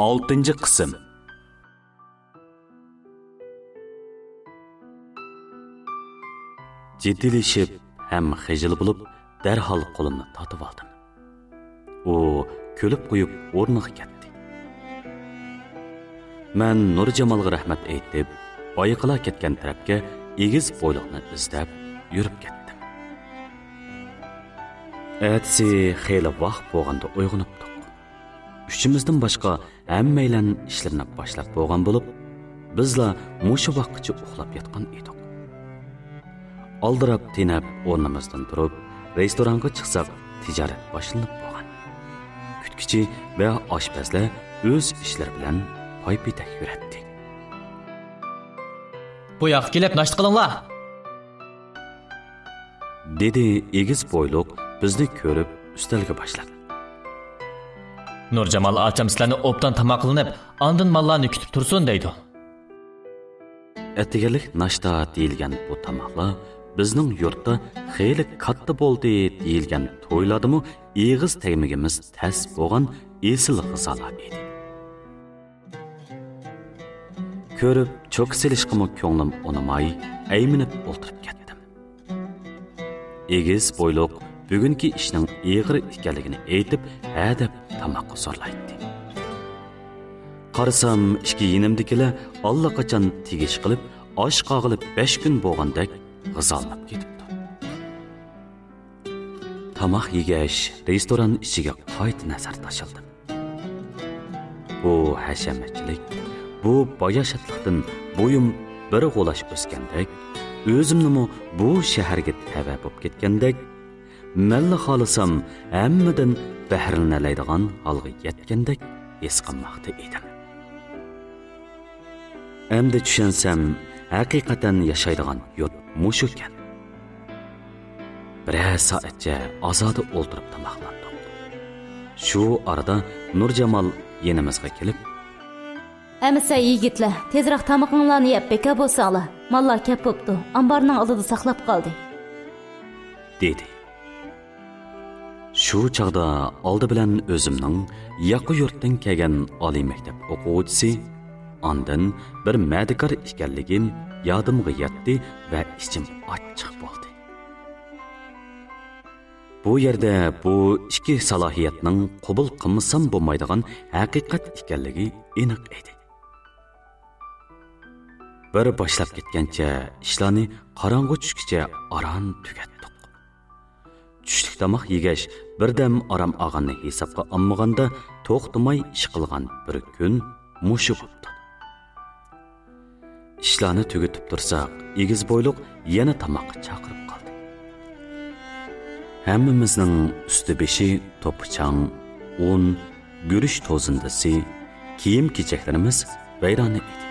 6. qism. Jiddilashib ham xijil bo'lib, darhol qo'limni tortib oldim. U kulib qo'yib o'rniga ketdi. Men Nurjamolga rahmat aytib, boyiqila ketgan tarafga egiz bo'yliqni izlab yurib ketdim. Ertasi xeyli vaqt bo'lganda uyg'onibdik. Üçümüzdən başqa həmməylə işlərini başlap bolğan bo'lib, bizlar mushu vaqtgacha uxlab yatgan edik. Aldirab tinab o'rnimizdan turib, restoranga chiqsak, tijorat boshlanib bo'lgan. Kutkichi va oshpazlar o'z ishlari bilan paypitak yuratdi. Bu yoq kelib nashta qilinglar, dedi egiz bo'yliq bizni ko'rib ustalga boshlab. Nurjamal acham sizlarni obdan tamoqlanib, ondan mallarni kutib tursin deydi. Atigilik nashta deyilgan bu tamoqlar bizning yurtda xeyli katta bo'ldi deyilgan to'yladimi eg'iz tegmigimiz tas bo'lgan esil g'izolar edi. Ko'rib cho'k silishqimi ko'nglim unamay, ayminib o'tirib ketdim. Egiz bo'yliq bugungi ishning ig'ir ekanligini aytib, hadab tamoqqa sorlaydi. Qarasam, ikki yinimdikilar allaqachon tegish qilib, osh qog'ilib 5 kun bo'lgandek g'izalab ketibdi. Tamoq yegash restoran ichiga qayta nazar tashildim. Bu hashamatchilik, bu boyashatlikdan bo'yim bir g'olash o'sgandek, o'zimni bu shaharga tava bo'lib ketgandek, malla xolisam hammadan bahrilanadigan holga yetgandek his qilmoqda edim. Endi tushansam, haqiqatan yashaydigan yurt mushu ekan. Bir soatcha ozoda o'ltirib tamoqlandik. Shu arada Nurjamol yenimizga kelib, "Amsa yigitlar, tezroq tamoqinglarni yeb beka bo'lsanglar, mallar kep bo'pti. Ambarning oldida saqlab qoldi", dedi. Shu chaqda oldi bilan o'zimning yaqin yurtdan kelgan oliy maktab o'quvchisi, ondan bir madikar ekanligim yodimga yetdi va ichim ochiq bo'ldi. Bu yerda bu ikki salohiyatning qabul qilmasam bo'lmaydigan haqiqat ekanligi aniq edi. Bir boshlab ketgancha ishlarni qorong'u tushguncha aran tugatdik. Tushlik tamoq yegash birdam aram olganni hisobga olmaganda to'xtamay ish qilgan bir kun mushu bo'ldi. Ishlarni tugatib tursak, egiz bo'yliq yana tamoqqa chaqirib qoldi. Hammamizning usti-beshi to'pichang, un, gurish tozindisi, kiyim-kechaklarimiz vayrona edi.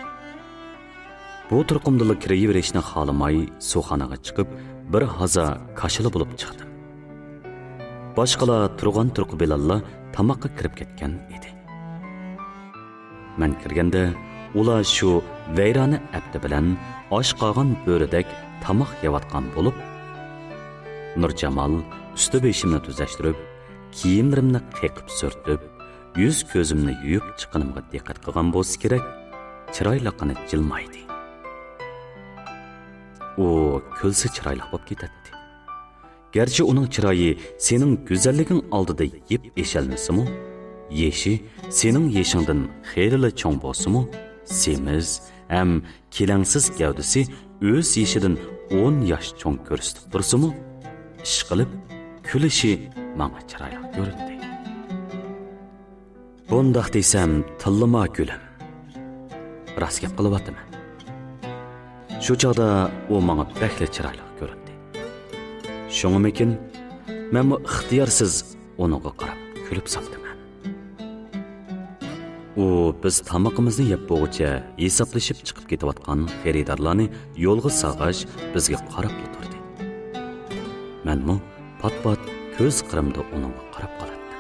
Bu turqumdili kiraverishni xohlamay suxonaga chiqib, bir haza kashili bo'lib chiqdim. Boshqalar turgan turqi bilanlar tamoqqa kirib ketgan edi. Men kirganda ular shu vayrona abdi bilan osh qolgan bo'ridak tamoq yeyotgan bo'lib, Nurjamol usti-beshimni tuzashtirib, kiyimlarimni qeqib surtib, yuz ko'zimni yuyib chiqinimga diqqat qilgan bo'lsa kerak, chiroyliqini jilmaydi. U kulsa chiroyli bo'lib ketadi. Gerçi uning chiroyi sening go'zalliging oldida yeb eshalmasimi, yeshi sening yeshingdan xeyli cho'ng bo'lsimi, semiz ham kelangsiz gavdasi o'z yeshidan 10 yosh cho'ng ko'rsatib tursimi, ish qilib kulishi menga chiroyli ko'rindi. Bundaq desam, tillima kulim. Rost gap qilyapman. Shu chog'da u menga bakli chiroyli ko'rindi. Şoňumekin, men ixtiyorsiz onuga qarab kulib soldiman. U biz tamoqimizni yeb bo'g'icha hisoblashib chiqib ketayotgan xaridorlarni yo'lga sag'ash bizga qarab turdi. Menmi pat-pat ko'z qirimda onuga qarab qolardim.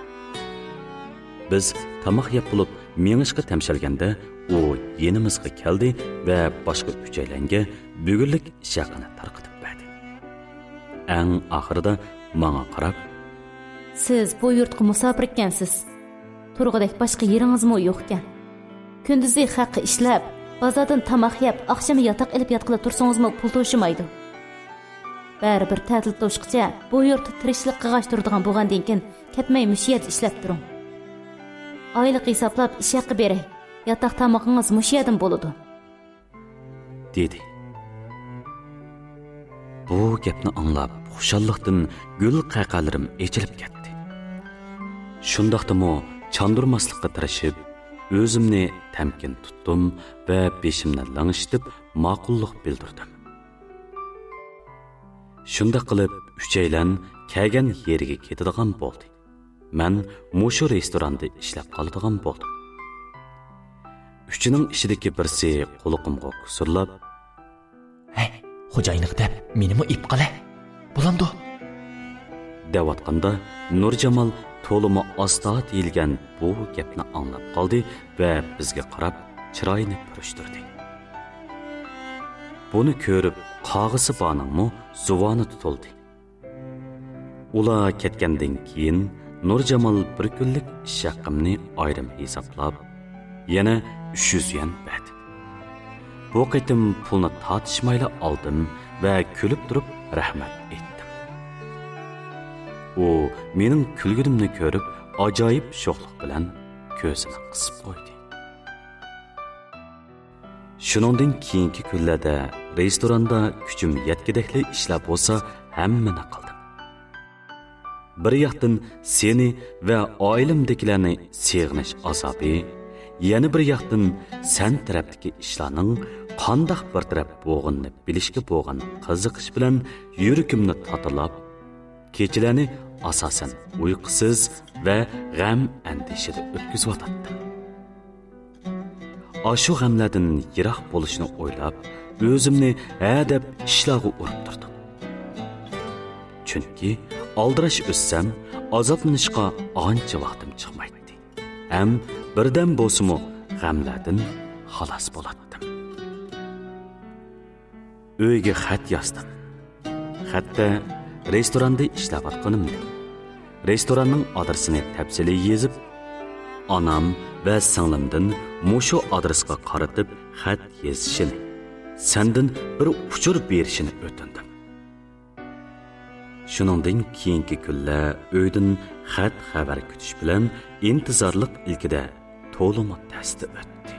Biz tamoq yeb bo'lib mengishga tamshalganda u yenimizga keldi va boshqa uchaylarga bugunlik shaqini tarqitib Ən axırda mənə qarab, "Siz bu yurtqa musafir ekansiz. Turğudek başqa yeringizmi yo'q ekan. Kunduzi haqqi ishlab, bozordan tamoq yeb, oqshami yotoq ilib yotqila tursangizmi pul to'shimaydi. Baribir ta'til to'shqicha bu yurtda tirishlik qilg'ash turadigan bo'lgandan keyin ketmay mush yerda ishlab turing. Oylik hisoblab ish haqi beray. Yotoq tamoqingiz mush yerdan bo'ladi. dedi. Bu gapni anglab, xushalliqdan gul qaqalarim echilib ketdi. Shundaqdimi chandurmaslikqa tirishib, o'zimni tamkin tutdim va beshimni langishitib ma'qullik bildirdim. Shunda qilib uchaylan kelgan yeriga ketadigan bo'ldi. Men mushu restoranda ishlab qoladigan bo'ldim. Uchining ishidagi birsi qo'liqimga kusurlab, "Hey, xo'jayinlik deb menimi ip qala. Bo'lamdi?" deyotganda Nurjamol to'limi osta deyilgan bu gapni anglab qoldi va bizga qarab chiroyini purishtirdi. Buni ko'rib qog'isi borningmi zuvoni tutildi. Ular ketgandan keyin Nurjamol bir kunlik ish haqimni ayrim hisoblab, yana 300 yuan berdi. Bu qitim pulni tortishmayla oldim va kulib turib rahmat etdim. U mening kulgunimni ko'rib ajoyib sho'xlik bilan ko'zini qisib qo'ydi. Shuningdan keyingi kunlarda restoranda kuchim yetgidekli ishlab bo'lsa hammani qildim. Bir yoqdan seni va oilamdagilarni seg'inish azobi, yana bir yoqdan sen tarafdagi ishlarning qandoq bir taraf bo'g'inni bilishga bo'lgan qiziqish bilan yuragimni tatilab, kechalarni asosan uyqusiz va g'am andishida o'tkazib Ashu g'amlardan yiroq bo'lishni o'ylab, o'zimni deb ishlarga urib turdim. Chunki aldirash o'ssam, azoblanishga ancha vaqtim chiqmaydi. Ham birdan bo'lsa-mu g'amlardan xalos bo'lardim. Uyga xat yozdim. Xatda restoranda ishlayotganimni, restoranning adresini tafsili yozib, onam va singlimdan mushu adresga qaratib xat yozishini, sendan bir uchur berishini o'tindim. Shuningdan keyingi kunlar uydan xat xabar kutish bilan intizorlik ilkida to'limi tasdi o'tdi.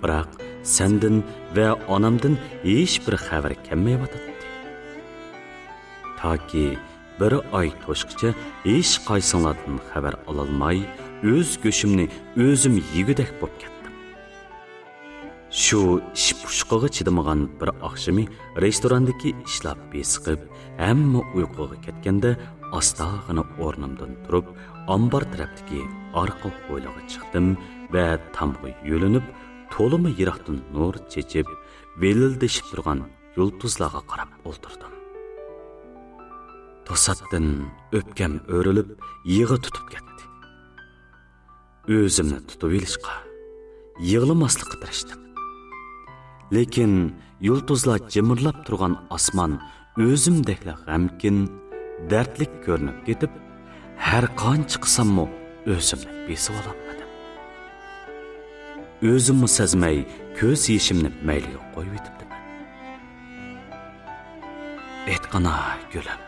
Biroq sendan va onamdan hech bir xabar kelmayotdi. Toki bir oy to'shqicha hech qaysinglardan xabar ololmay, o'z go'shimni o'zim yegudek bo'lib ketdim. Shu ish pushqig'i chidamagan bir oqshimi restorandagi ishlab besiqib, hamma uyquga ketganda astag'ina o'rnimdan turib, ombar tarafdagi orqa hovliga chiqdim va tomga yo'linib, to'limi yiroqdan nur chechib, velildashib turgan yulduzlarga qarab o'ltirdim. To'satdan o'pkam o'rilib, yig'i tutib ketdi. O'zimni tutib olishga, yig'lamaslikka tirishdim. Lekin yulduzlar jimirlab turgan osmon o'zimdekla g'amkin, dardlik ko'rinib ketib, har qancha qilsam-mu o'zimni besib ololmadim. O'zimni sezmay ko'z yeshimni mayliga qo'yib etibdim. Aytqana gulim,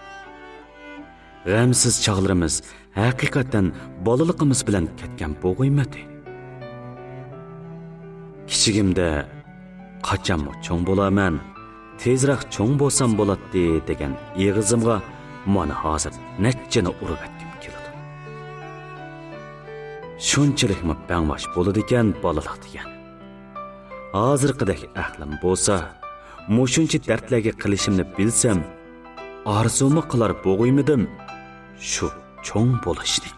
g'amsiz chog'larimiz haqiqatan bolaligimiz bilan ketgan bo'g'aymadi. Kichigimda qachonmi cho'ng bo'laman, tezroq cho'ng bo'lsam bo'ladi degan eg'izimga mana hozir netchini urib etkim keladi. Shunchalikmi bangbosh bo'ladi ekan bolalar degan. Hozirgidek aqlim bo'lsa, mushuncha dardlarga qilishimni bilsam, orzumni qilar bo'g'aymidim shu cho'ng bo'lishni.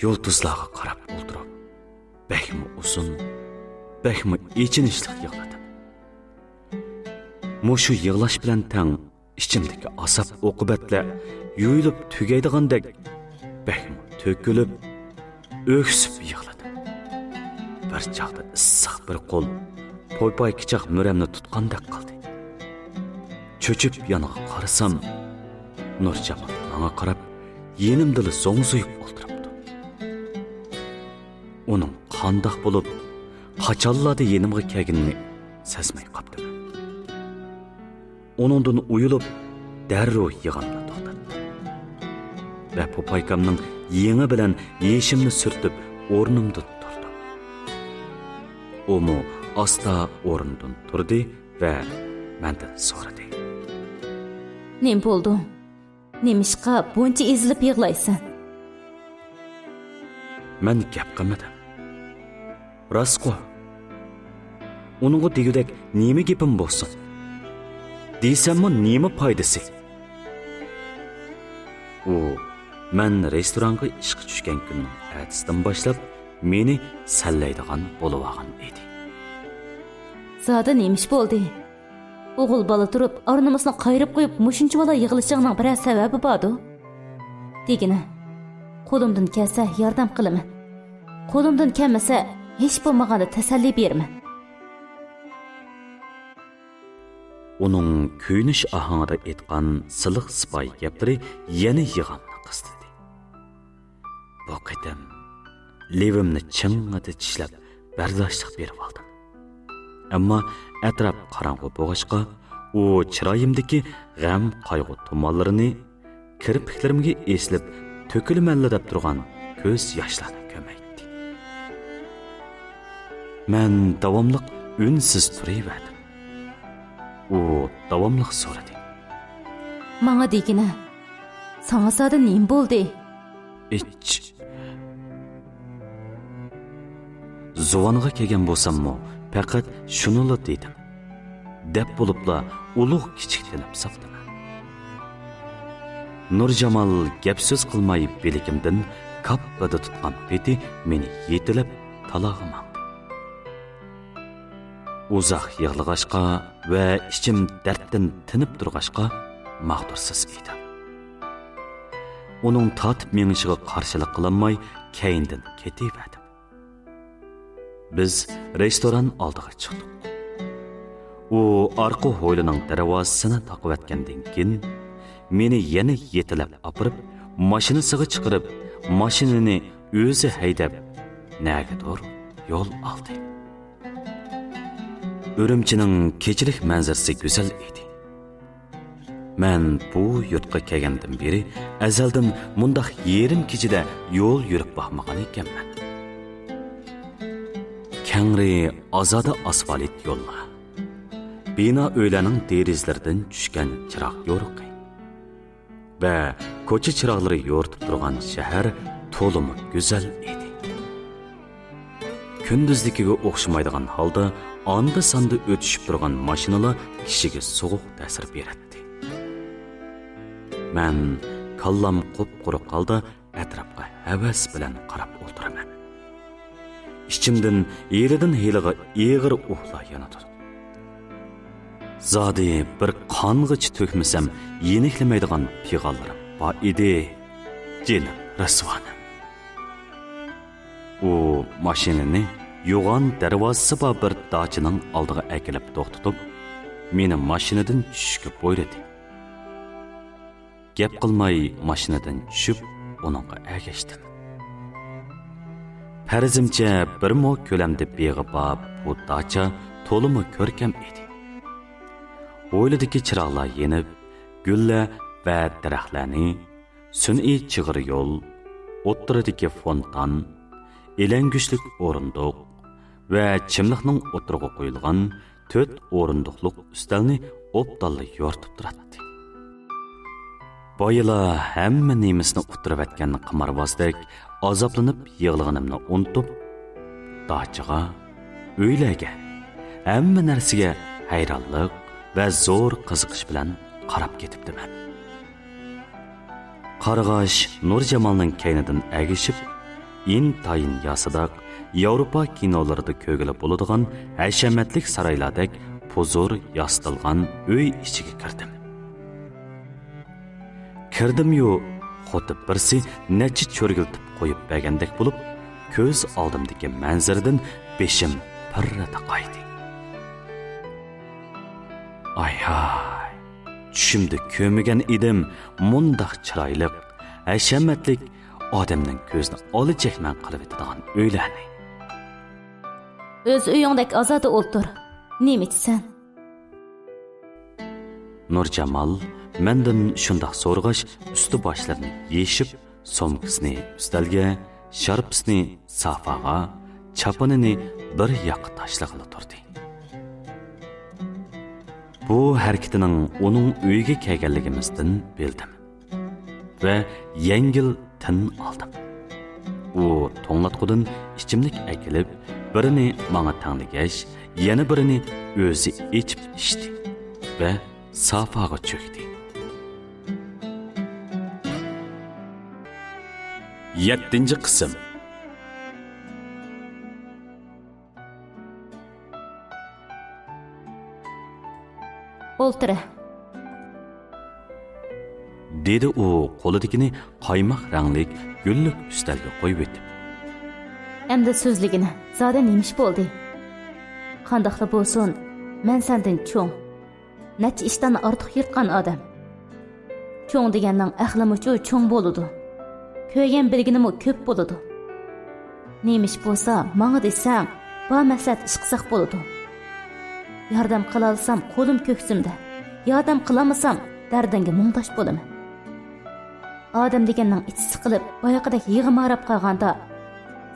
Yulduzlarga qarab o'ltirib, bakmi uzun, bakmi echinishlik yig'ladim. Mushu yig'lash bilan tang ichimdagi azob oqibatlar yuyilib tugaydigandek bakmi to'kilib, o'ksib yig'ladim. Bir chaqda issiq bir qo'l poy-poy kichik muramni tutgandek qildi. Cho'chib yoniga qarasam, Nurjamol menga qarab, yenimdili so'ngzuyib o'ltiribdi. uning qandoq bo'lib, qachonlarda yenimga kelganini sezmay qoldim. Uningdan uyulib, darrov yig'imni to'xtatdim. Va Popaykamning yengi bilan yeshimni surtib, o'rnimdan turdim. Umu asta o'rnidan turdi va mendan so'radi. Nim bo'ldi? Nemishqa buncha ezilib yig'laysan? Men gap qilmadim. Rostqo. Uningga degudek nima gapim bo'lsin? Deysammi nima foydasi? Men restoranga ishga tushgan kunning ertasidan boshlab meni sallaydigan bo'lib olgan edi. Zoda nemish bo'ldi? O'g'il bola turib, ornimisini qayrib qo'yib, mushuncha bola yig'ilishingning bir sababi bordi. Degina, qo'limdan kelsa yordam qilaman. Qo'limdan kelmasa, hech bo'lmaganda tasalli berman. Uning kuyinish ahangida aytgan siliq sipoy gaplari yana yig'amni qistildi. Bu qatam levimni ching'ida tishlab bardoshlik berib oldim. Ammo atrof qorong'u bo'lg'achqa, u chiroyimdagi g'am, qayg'u tumonlarini kirpiklarimga eslib to'kilmanla deb turgan ko'z yoshlarni ko'maydi. Men davomliq unsiz turaverdim. U davomliq so'radi. Menga degina, sana sada nim bo'ldi? Zuvonga kelgan bo'lsam-mu, faqat shunula dedim. Deb bo'libla ulug' kichiklanib saptimi. Nurjamol gap so'z qilmay beligimdan kappada tutgan peti meni yetilib talog'im. Uzoq yig'lag'ashqa va ichim darddan tinib turg'ashqa mag'dursiz edi. Uning tatib menishiga qarshilik qilmay keyindan ketaverdim. Biz restoran oldiga chiqdik. U orqa hovlining darvozasini taqib o'tgandan keyin meni yana yetilab opirib, mashinasiga chiqarib, mashinani o'zi haydab nagadir yo'l oldi. Urumchining kechilik manzarasi go'zal edi. Men bu yurtga kelgandan beri azaldan mundaq yerim kechida yo'l yurib boqmagan ekanman. Kangri ozoda asfalt yo'llar. Bino uylarning derizlaridan tushgan chiroq yo'riqi va ko'cha chiroqlari yo'ritib turgan shahar to'limi go'zal edi. Kunduzligiga o'xshamaydigan holda anda-sanda o'tishib turgan mashinalar kishiga sovuq ta'sir beradi. Men kallam qop-quruq holda atrofga havas bilan qarab o'tiraman. İçimden yeridan heliga eg'ir uxlar yanadi. Zodi bir qong'ich to'kmasam yeniklamaydigan pig'onlarim bor edi. Jinim rasvonim. U mashinani yo'g'on darvozasi bor bir dachining oldiga akilib to'xtatib, meni mashinadan tushishga buyurdi. Gap qilmay mashinadan tushib, uningga ergashdim. Farzimcha bir mo ko'lamda beg'ibab bu dacha to'limi ko'rkam edi. O'ylidagi chiroqlar yenib, gullar va daraxtlarni, sun'iy chig'ir yo'l, o'ttiridagi fontan, elangishlik o'rindiq va chimliqning o'tirg'i qo'yilgan 4 o'rindiqlik ustalni o'ptalla yoritib turadi. Boyla hamma nemisini o'tirib atgan qimorvozdek azoblanib yig'laganimni unutib, dachaga, uylarga, hamma narsaga hayronlik va zo'r qiziqish bilan qarab ketibdiman. Qarg'ash Nurjamolning kaynidan agishib, intayin yasidaq Yevropa kinolarida ko'gili bo'ladigan hashamatlik saroylardek pozor yastilgan uy ichiga kirdim. Kirdim-yu, xuddi birsi necha cho'rgiltib qo'yib bergandek bo'lib, ko'z oldimdagi manzaradan beshim pirrata qaydi. Ay-hay, tushimda ko'migan edim mundaq chiroyli, hashamatlik odamning ko'zini olajakman qilib etadigan uylarni. Öz uyingdek ozodi o'ltir. Nima içsen? Nurjamal mendan shundoq so'rg'ash usti boshlarini yeyishib, somkasini ustalga, sharpsini safaga, chapanini bir yoqqa tashlag'ili turdi. Bu harakatining uning uyiga kelganligimizdan bildim va yengil tin oldim. U to'nglatqudan ichimlik akilib, birini menga tanglagash, yana birini o'zi ichib ichdi va safaga cho'kdi. 7-qism. O'ltira. Dedi u qo'lidagini qaymoq ranglik gullik ustalga qo'yib o'tib. Endi so'zligini zoda nemish bo'ldi? Qandoqla bo'lsin, men sendan cho'ng. Necha ishdan ortiq yirtgan odam. Cho'ng deganning aqlimichu cho'ng bo'ladi. Ko'rgan bilginimi ko'p bo'ladi. Nemish bo'lsa, menga desang, bu maslahat ish qilsak bo'ladi. Yordam qila olsam qo'lim ko'ksimda. Yordam qilamasam dardingga mungdosh bo'laman. Odam deganning ichi siqilib, boyaqidek yig'marab qolganda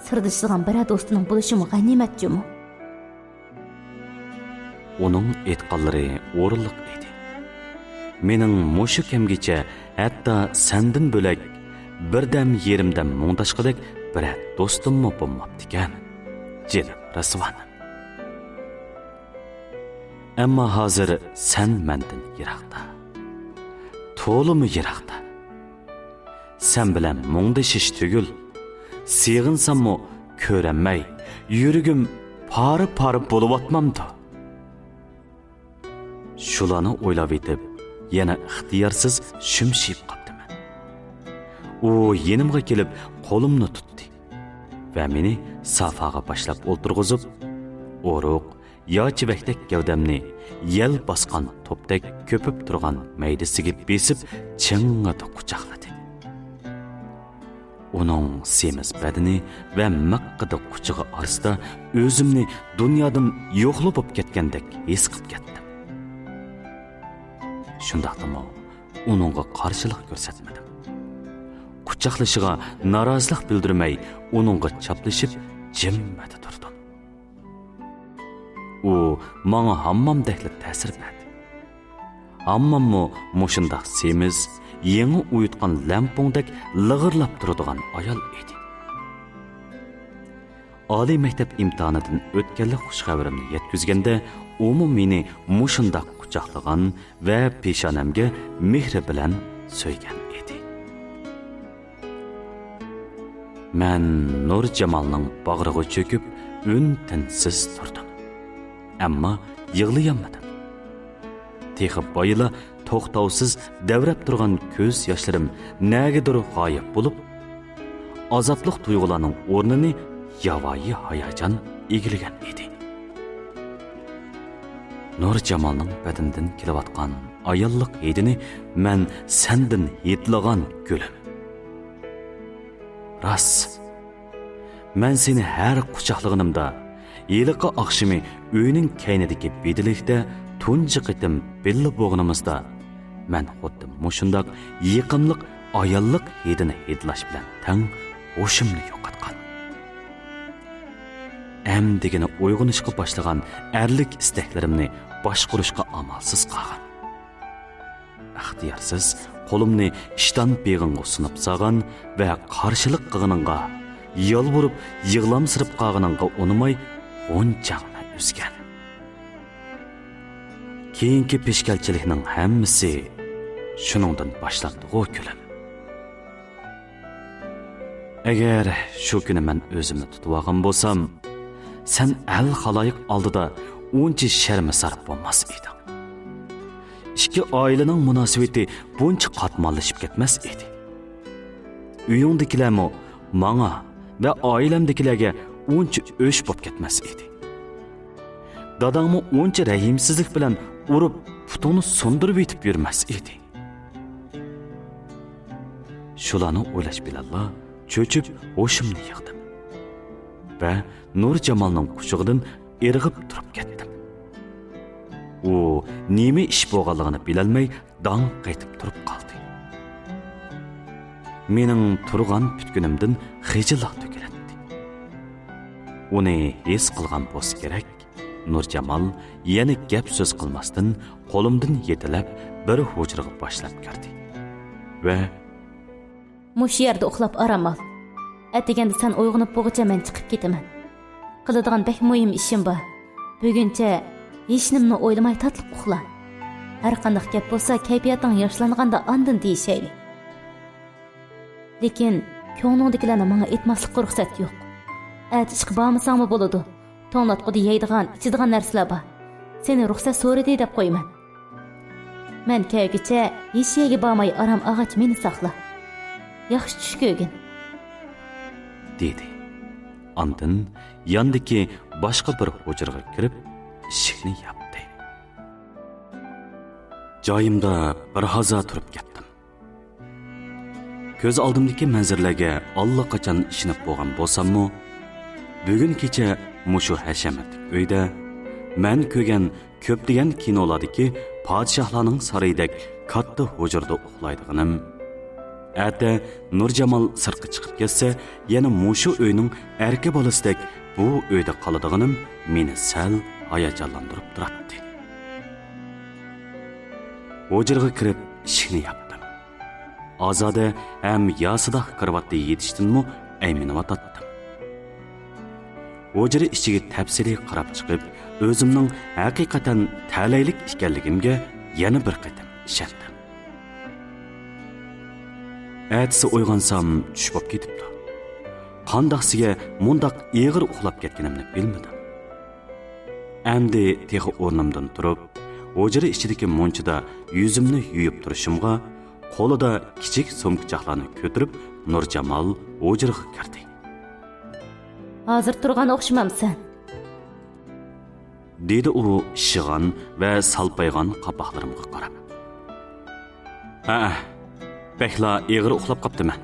sirdishligan bir do'stining bo'lishimi g'animatchimi? Uning aytganlari o'rinliq edi. Mening mushu kamgacha hatto sendan bo'lak birdam yerimdan mungdashqidek bir do'stimmi bo'lmabdi ekan. Jil Rasvan. Ammo hozir sen mendan yiroqda. To'limi yiroqda. Sen bilan mungdashish tugul, sig'insammi ko'ranmay, yuragim pari-pari bo'lib atmamdi. Shularni o'ylab etib, yana ixtiyorsiz shumshib qoldim. U yenimga kelib, qo'limni tutdi va meni safaga boshlab o'ltirg'izib, o'ruq yoki vaqtdek gavdamni yel bosgan to'pdek ko'pib turgan maydasiga besib, ching'ida quchoqladi. Uning semiz badani va miqqida quchog'i orasida o'zimni dunyodan yo'qlab bo'lib ketgandek his qilib ketdim. Shundaqdimi, uningga qarshilik ko'rsatmadim. Quchoqlashiga norozilik bildirmay, uningga chaplashib jimmada turdim. U menga hammomdakli ta'sir berdi. Hammammo mushundaq semiz, yangi uyutgan lampongdek lig'irlab turadigan ayol edi. Oliy maktab imtihonidan o'tganlik xush xabarimni yetkazganda, u meni mushundaq quchoqlagan va peshonamga mehri bilan so'ygan edi. Men Nurjamalning bag'riga cho'kib, un-tinsiz turdim. Ammo yig'layolmadim. Texib boyila to'xtovsiz davrab turgan ko'z yoshlarim nagadir g'oyib bo'lib, azobli tuyg'ularning o'rnini yovvoyi hayajon egillagan edi. Nurjamalning badanidan kelayotgan ayollik hidini men sendan hidlagan gulim. Rost, men seni har quchoqlaganimda, yiliqi oqshimi uyning kaynidagi bedilikda tunji qitim billa bo'g'inimizda men xuddi mushundoq yiqimliq ayollik hidini hidlash bilan tang o'shimni yo'qotgan. Amdigina uyg'onishga boshlagan erlik istaklarimni boshqarishga amalsiz qolgan. Ixtiyorsiz qo'limni ishdan beg'inga sunib solgan va qarshilik qilganingga, yolburib yig'lamsirib qolganingga unimay o'nchaqni uzgan. Keyingi peshkalchilikning hammasi shuningdan boshlandi o'kulim. Agar shu kuni men o'zimni tutib olgan bo'lsam, sen al xaloyiq oldida uncha sharmisar bo'lmas eding. Ikki oilaning munosabati buncha qatmonlashib ketmas edi. Uyingdagilarmi menga va oilamdagilarga uncha o'sh bo'lib ketmas edi. Dadangmi uncha rahimsizlik bilan urib, putini sundirib yetib yurmas edi. Shularni o'ylash bilan cho'chib o'shimni yig'dim. va Nurjamolning quchog'idan irg'ib turib ketdim. U nima ish bo'lganligini bilolmay dong qaytib turib qoldi. Mening turgan putkunimdan xijillik to'kiladi. Uni his qilgan bo'lsa kerak, Nurjamol yana gap so'z qilmasdan qo'limdan yetilab bir hujraga boshlab kirdi. Va mush yerda uxlab aram ol. Atiganda sen uyg'onib bo'g'icha men chiqib ketaman. Qiladigan bek muhim ishim bor. Buguncha hech nimani o'ylamay tatliq uxla. Har qanday gap bo'lsa, kayfiyating yaxshilanganda andin deyishayli. Lekin ko'nglingdagilarni menga aytmaslikqa ruxsat yo'q. At ishqa bormasangmi bo'ladi. To'nglatqida yeydigan, ichadigan narsalar bor. Seni ruxsat so'radi deb qo'yman. Men kaygicha hech yerga bormay aram og'ach meni saqla. Yaxshi tush ko'rgin. dedi. Andın yandaki başqa bir hujraga kirib, eshikni yopdi. Joyimda bir haza turib ketdim. Ko'z oldimdagi manzaralarga allaqachon ishinib bo'lgan bo'lsam-mu, bugun kecha mushu hashamatlik uyda men ko'rgan ko'pdegan kinolardagi podshohlarning saroyidek katta hujrada uxlaydiganim, Ata Nurjamol sirqqa chiqib ketsa, yana mushu uyning erki bolasidek bu uyda qoladiganim meni sal hayajonlantirib turadi. Hujraga kirib ishni yapdim. Ozoda ham yosida kirvatda yetishtinmi ayminiyotdim. Hujra ichiga tafsiliy qarab chiqib, o'zimning haqiqatan talaylik ekanligimga yana bir qatam ishondim. Әтісі ойғансам түш боп кетіпті. Қандақсыға мұндақ еғір ұқылап кеткенімді білмедім. Әмді тегі орнымдан тұрып, ожыры ішчідегі мұнчыда yüzімні үйіп тұрышымға, қолыда кичік сомкычақланы көтіріп, Nurjamol ожырығы кірді. Hazır тұрған оқшымамсың? Dedi o işiған və salpayған qapaqlarımға qarab. Bəkla eğir uxlab qapdı mən.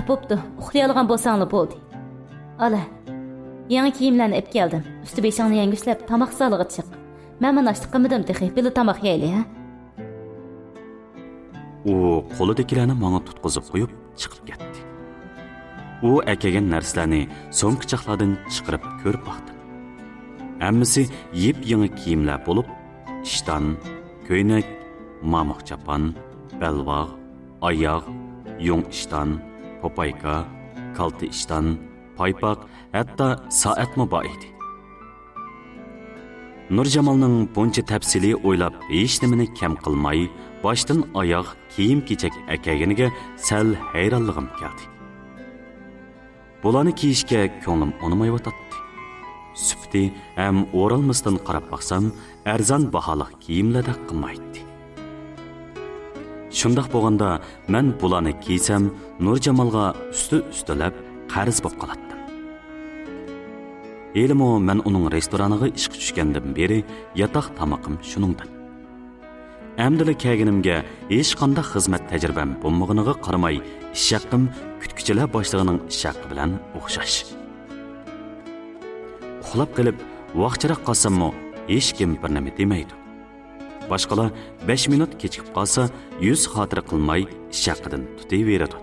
Bo'pti. Uxlayolgan bo'lsanglar bo'ldi. Ala. Yangi kiyimlarni olib keldim. Usti beshingni yangislab tomoq solig'i chiq. Men mana ashliq qilmadim texi. Bili tomoq yeyli, ha? U qo'lidagilarni menga tutqizib qo'yib chiqib ketdi. U akagan narsalarni so'mkichoqlardan chiqarib ko'rib baqdi. Hammasi yep-yangi kiyimlar bo'lib, ishton, ko'ynak, mamoq chapon, belvaq, oyoq, yung ishton, popayka, kalti ishton, paypoq, hatto soatmi bor edi. Nurjamolning buncha tafsiliy o'ylab hech nimani kam qilmay, boshdan oyoq kiyim-kechak akaganiga sal hayronligim keldi. Bularni kiyishga ko'nglim unmayotdi. Sufti ham o'ralmasdan qarab baqsam, arzon baholiq kiyimlarda qilmaydi. Shundaq bo'lganda, men bularni kiysam, Nurjamolga üstü-üstülab qarz bo'lib qolatdim. Elimo men uning restoraniga ishga tushgandan beri yotoq tamoqim shuningdan. Amdili kelganimga hech qanday xizmat tajribam bo'lmaganiga qaramay, ish haqqim kutkuchilar boshlig'ining ish haqqi bilan o'xshash. Uxlab qilib, vaqtchiroq qolsammi, hech kim bir nima demaydi. Boshqalar 5 minut kechikib qolsa, 100 xotira qilmay ish haqqidan tutaveradi.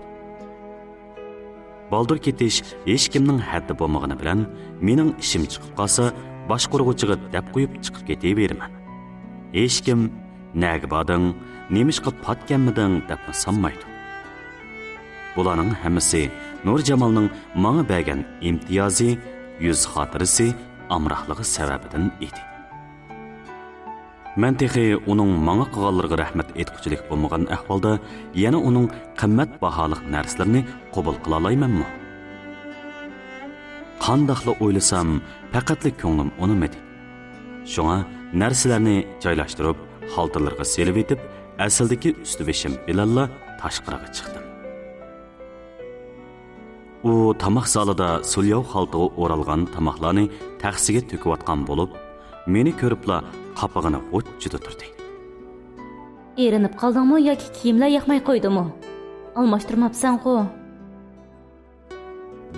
Baldur ketish hech kimning haddi bo'lmagani bilan, mening ishim chiqib qolsa, boshqurg'uchiga deb qo'yib chiqib ketaveraman. Hech kim "Naga bording, nemishqa patganmiding" deb sanmaydi. Bularning hammasi Nurjamolning menga bergan imtiyozi, 100 xotirasi amrohligi sababidan edi. Men texi uning menga qilganlariga rahmat etquchilik bo'lmagan ahvolda yana uning qimmat baholiq narsalarni qabul qila olmaymanmi? Qandoqla o'ylasam, faqatli ko'nglim unimadi. Shunga narsalarni joylashtirib, xaltalarga selib etib, asldagi usti-beshim bilalla tashqariga chiqdim. U tamoq zalida sulyoq xaltaga o'ralgan tamoqlarni taxsiga to'kiyotgan bo'lib, meni ko'ribla qapig'ini o'chida turdi. Erinib qoldingmi yoki kiyimlar yoqmay qo'ydimi? Almashtirmabsan-ku?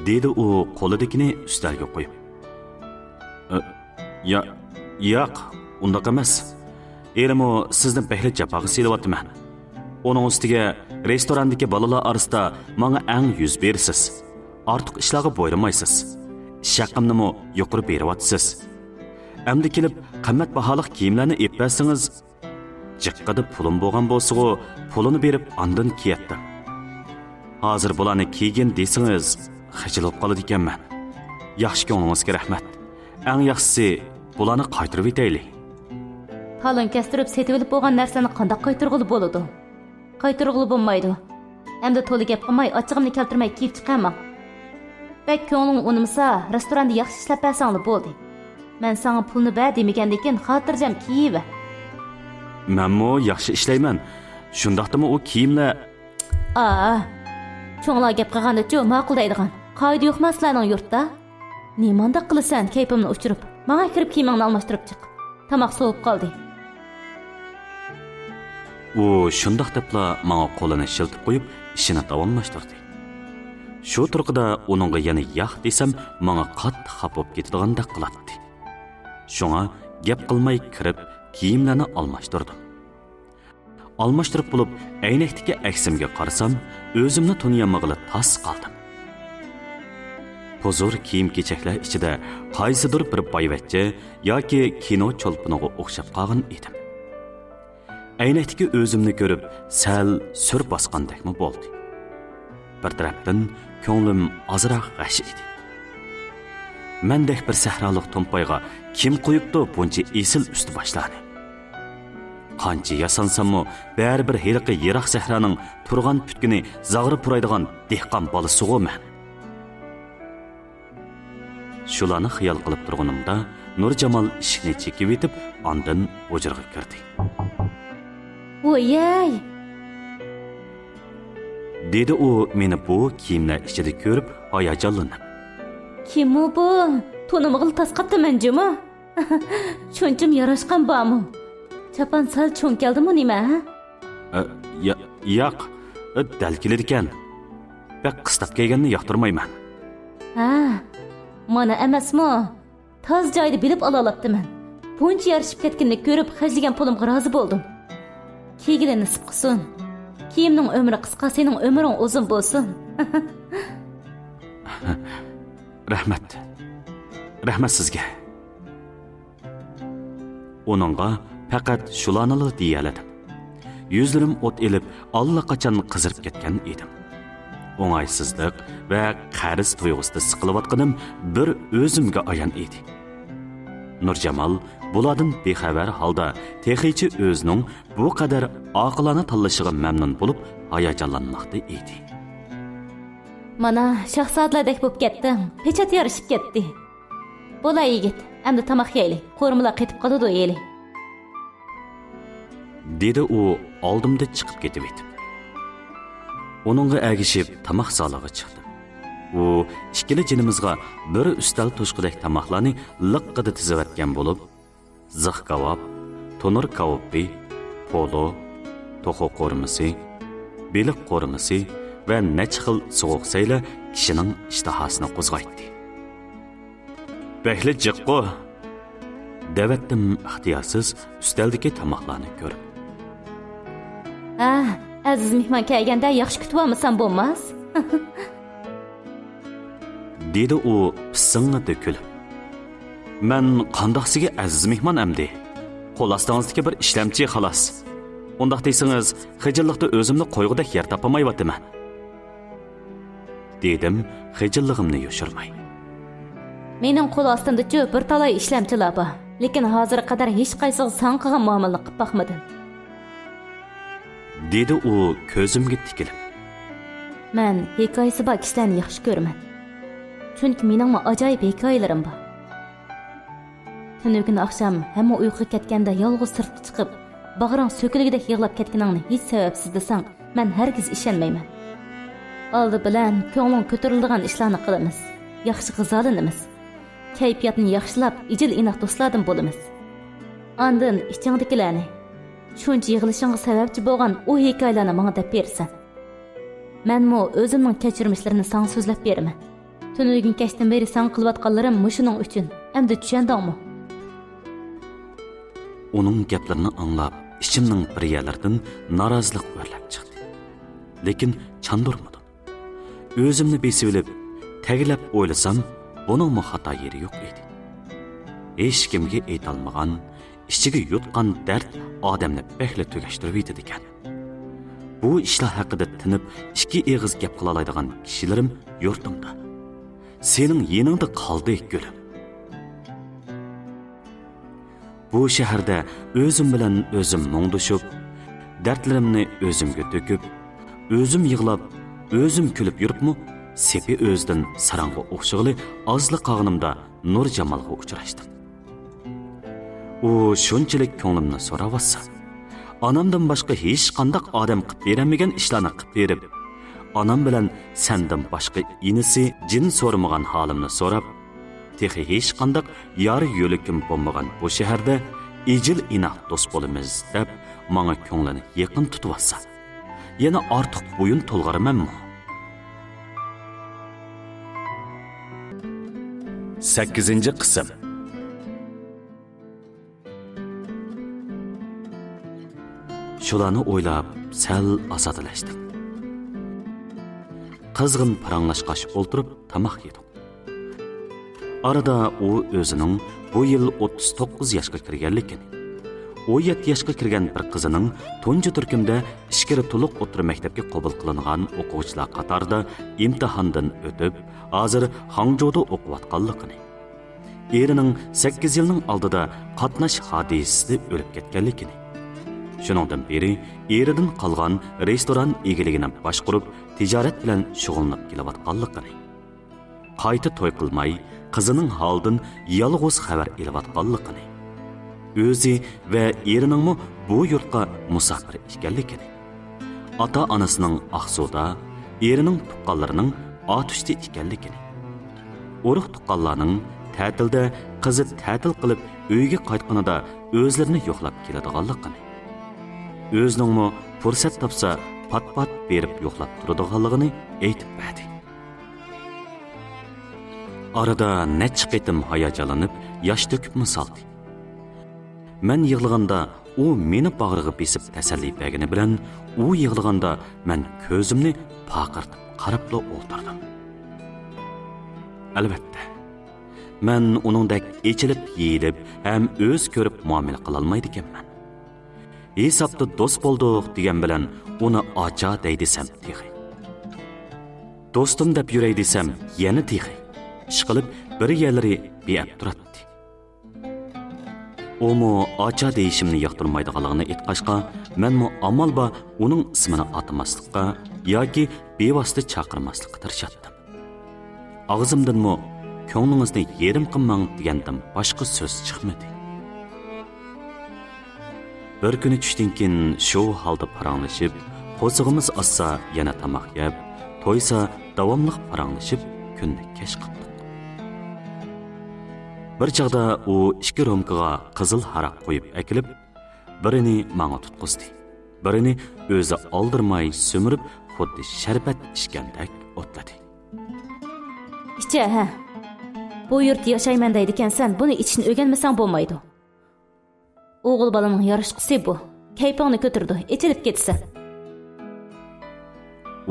dedi u qo'lidagini ustalga qo'yib. Yo'q, undaq emas. Elimo sizni behli jafoga selyapman. Onun ustiga restorandagi bolalar orasida menga eng yuz bersiz. Ortiq ishlarga bo'ylamaysiz. Ish haqimni yuqori beryapsiz. Endi kelib qimmat baholiq kiyimlarni ep bersangiz, jiqqida pulim bo'lgan bo'lsa-ku, pulini berib ondan kiyatdim. Hozir bularni kiygan desangiz, xijilib qoladi ekanman. Yaxshi ko'nglingizga rahmat. Eng yaxshisi bularni qaytarib etaylik. Talon kestirib setib olib bo'lgan narsani qanday qaytarg'ili bo'ladi? Qaytarg'ili bo'lmaydi. Endi to'la gap qilmay, ochig'imni keltirmay kiyib chiqaman. Bak ko'ngling unimsa, restoranda yaxshi ishlab bersanglar bo'ldi. Men sana pulni ber demagandan xotirjam kiyiver. Menmo yaxshi ishlayman. Shundaqdimi u kiyimlar cho'nglar gap qilganda-chu ma'qul deydigan. Qoida yo'qmi sizlarning yurtda? Nimanda qilasan kayfimni o'chirib? Menga kirib kiyimingni almashtirib chiq. Tamoq sovib qoldi. U shundaq debla menga qo'lini shiltib qo'yib, ishini davomlashtirdi. Shu turqida uningga yana yo'q desam, menga qattiq xafa bo'lib ketadigandak qiladi. Shunga gap qilmay kirib, kiyimlarni almashtirdim. Almashtirib bo'lib, aynakdagi aksimga qarasam, o'zimni tuniyamag'ili tas qoldim. Pozor kiyim-kechaklar ichida qaysidir bir boyvachcha yoki kino cho'lpiniga o'xshab qolgan edim. Aynakdagi o'zimni ko'rib, sal sur bosgandakmi bo'ldi. Bir tarafdan ko'nglim ozroq g'ash edi. Mendek bir sahroliq to'mpayga kim qo'yibdi buncha esil usti boshlarni? Qancha yasansammo, baribir heliqi yiroq sahraning turgan putkini zag'ri puraydigan dehqon bolasigu men. Shularni xiyol qilib turganimda Nurjamol ishni chekib etib, ondan o'jirga kirdi. Voyay! Dedi u meni bu kiyimlar ichida ko'rib, hayajonlanib. Kim bu? To'nimig'il tasqatdiman jimi? Cho'nchim yarashgan bormi? Chapan sal cho'ng keldimi nima? Yo'q, dal keladi ekan. Bak qistab kelganni yoqtirmayman. Mana emasmi? Toz joyda bilib olalabdiman. Buncha yarashib ketganini ko'rib, xajlagan pulimga rozi bo'ldim. Kiygini nisib qilsin. Kiyimning umri qisqa, sening umring uzun bo'lsin. Rahmat sizga. Onunga faqat shularni deyaladim. Yuzlarim o't elib, allaqachon qizirib ketgan edim. O'ng'aysizlik va qarz tuyg'usida siqilayotganim bir o'zimga ayon edi. Nurjamol bulardan bexabar holda texichi o'zining bu qadar oqilona tanlashiga mamnun bo'lib, hayajonlanmoqda edi. Mana shahzodlardek bo'lib ketdim. Pechat yarishib ketdi. Bo'lay yigit, endi tamoq yeylik. Qo'rmilar qetib qoladi yeylik. Dedi u oldimda chiqib ketib etib. Onunga ergishib tamoq zaliga chiqdim. U ikkili jinimizga bir ustal to'shqidek tamoqlarni liqqida tizivatgan bo'lib, zix kavob, tonur kavobi, polo, to'xo qo'rmisi, beliq qo'rmisi va necha xil so'g'uq sayla kishining ishtahasini qo'zg'aydi. Behli jiqqo davatdim ixtiyorsiz ustaldagi tamoqlarni ko'rib. Aziz mehmon kelganda yaxshi kutib olmasam bo'lmas? Dedi u pisingni to'kilib. Men qandoqsiga aziz mehmon amdi? Qo'l osting'izdagi bir ishlamchi xolos. Undaq deysangiz, xijillikda o'zimni qo'yg'idek yer topamayapman. Dedim, xijilligimni yoshirmay. Mening qo'l ostimda-chi bir talay ishlamchilar bor, lekin hozir qadar hech qaysi san qilgan muomalani qilib boqmadim. Dedi u ko'zimga tikilib. Men hikoyasi bor kishilarni yaxshi ko'raman. Chunki mening ajoyib hikoyalarim bor. Tunugun oqshom hamma uyquga ketganda yolg'iz sirtga chiqib, bag'ring so'kilgidek yig'lab ketganingni hech sababsiz desang, men hargiz ishonmayman. Oldi bilan ko'nglim ko'tariladigan ishlarni qilamiz. Yaxshi g'izolanamiz. Kayfiyatni yaxshilab, ijil inoq do'stlardan bo'lamiz. Ondan ichingdagilarni, shuncha yig'ilishingga sababchi bo'lgan u hikoyalarni menga deb bersan. Menmo o'zimning kechirmishlarini sana so'zlab beraman. Tünügün keçdən beri sən qılıyatqanlarım muşunun üçün. Əmdi düşəndіңmi? Onun gaplarını anlab, içimning bir yerlardan narazılık o'rlab chiqdi. Lekin chandurmadim. O'zimni besivlib, tagilab o'ylasam, buning xato yeri yo'q edi. Hech kimga aytolmagan, ichiga yutgan dard odamni behli tugashtirib yetadi ekan. Bu ishlar haqida tinib, ikki eg'iz gap qila oladigan kishilarim yurtimda. Sening yeningda qoldi gulim. Bu shaharda o'zim bilan o'zim mungdushib, dardlarimni o'zimga to'kib, o'zim yig'lab, o'zim kulib yuribmi, sepi o'zdan sarang'a o'xshig'ili ozli qog'inimda Nur Jamolga uchrashdim. U shunchalik ko'nglimni so'ravotsa, onamdan boshqa hech qanday odam qilib beramagan ishlarni qilib berib, onam bilan sendan boshqa inisi jin so'ramagan holimni so'rab, texi hech qanday yori yo'likim bo'lmagan bu shaharda ijil inoq do'st bo'lamiz deb menga ko'nglini yaqin tutibotsa, yana ortiq bo'yin to'lg'aramanmi? 8-qism. Shularni o'ylab, sal azodlashdim. Qizg'in paranglashqash o'ltirib tamoq yedik. Arada u o'zining bu yil 39 yoshga kirganligini, 17 yoshga kirgan bir qizining tunji turkumda ishkiri to'liq o'tir maktabga qabul qilingan o'quvchilar qatorida imtihondan o'tib, hozir Hangzhouda o'qiyotganligini, erining 8 yilning oldida qatnash hodisasida o'lib ketganligini, shuningdan beri eridan qolgan restoran egiligini boshqarib, tijorat bilan shug'ullanib kelayotganligini, qayta to'y qilmay qizining holdan yolg'iz xabar elayotganligini, o'zi va erining bu yurtga musofir ekanligini, ota-onasining Aqsuda, erining tuqqanlarining Otushda ekanligini, urug' tuqqanlarning ta'tilda qizi ta'til qilib uyga qaytganida o'zlarini yo'qlab keladiganligini, o'zining fursat topsa pat-pat berib yo'qlab turadiganligini aytib berdi. Arada necha qitim hayajonlanib, yosh to'kib misoldi. Men yig'laganda u meni bag'riga besib tasalli bergani bilan, u yig'laganda men ko'zimni paqirtib qarabla o'ltirdim. Albatta, men uningdek echilib, yeyilib, ham o'z ko'rib muomala qila olmaydi ekanman. Hisobda do'st bo'ldik degan bilan uni ocha deydi desam tixi. Do'stim deb yuray desam yana tixi. Ishqilib bir yerlari beyab turadi. Omo ocha deyishimni yoqtirmaydiganligini aytqashqa, menmi amalba uning ismini atmaslikqa yoki bevosita chaqirmaslikqa tirishdim. Og'zimdanmi ko'nglingizni yerim qilmang degandim boshqa so'z chiqmadi. Bir kuni tushdan keyin shu holda paranglashib, qo'zig'imiz ossa yana tamoq yeb, to'ysa davomli paranglashib kunni kesh qildik. Bir chaqda u 2 romkaga qizil haraq qo'yib akilib, birini menga tutqizdi. Birini o'zi oldirmay so'mirib, xuddi sharbat ichgandek o'tladi. İçe ha. Bu yurt yaşayman deydi ekansan, buni ichishni o'rganmasang bo'lmaydi. O'g'il balaning yarashqisi bu. Kaypingni ko'tirdi, ichilib ketsa.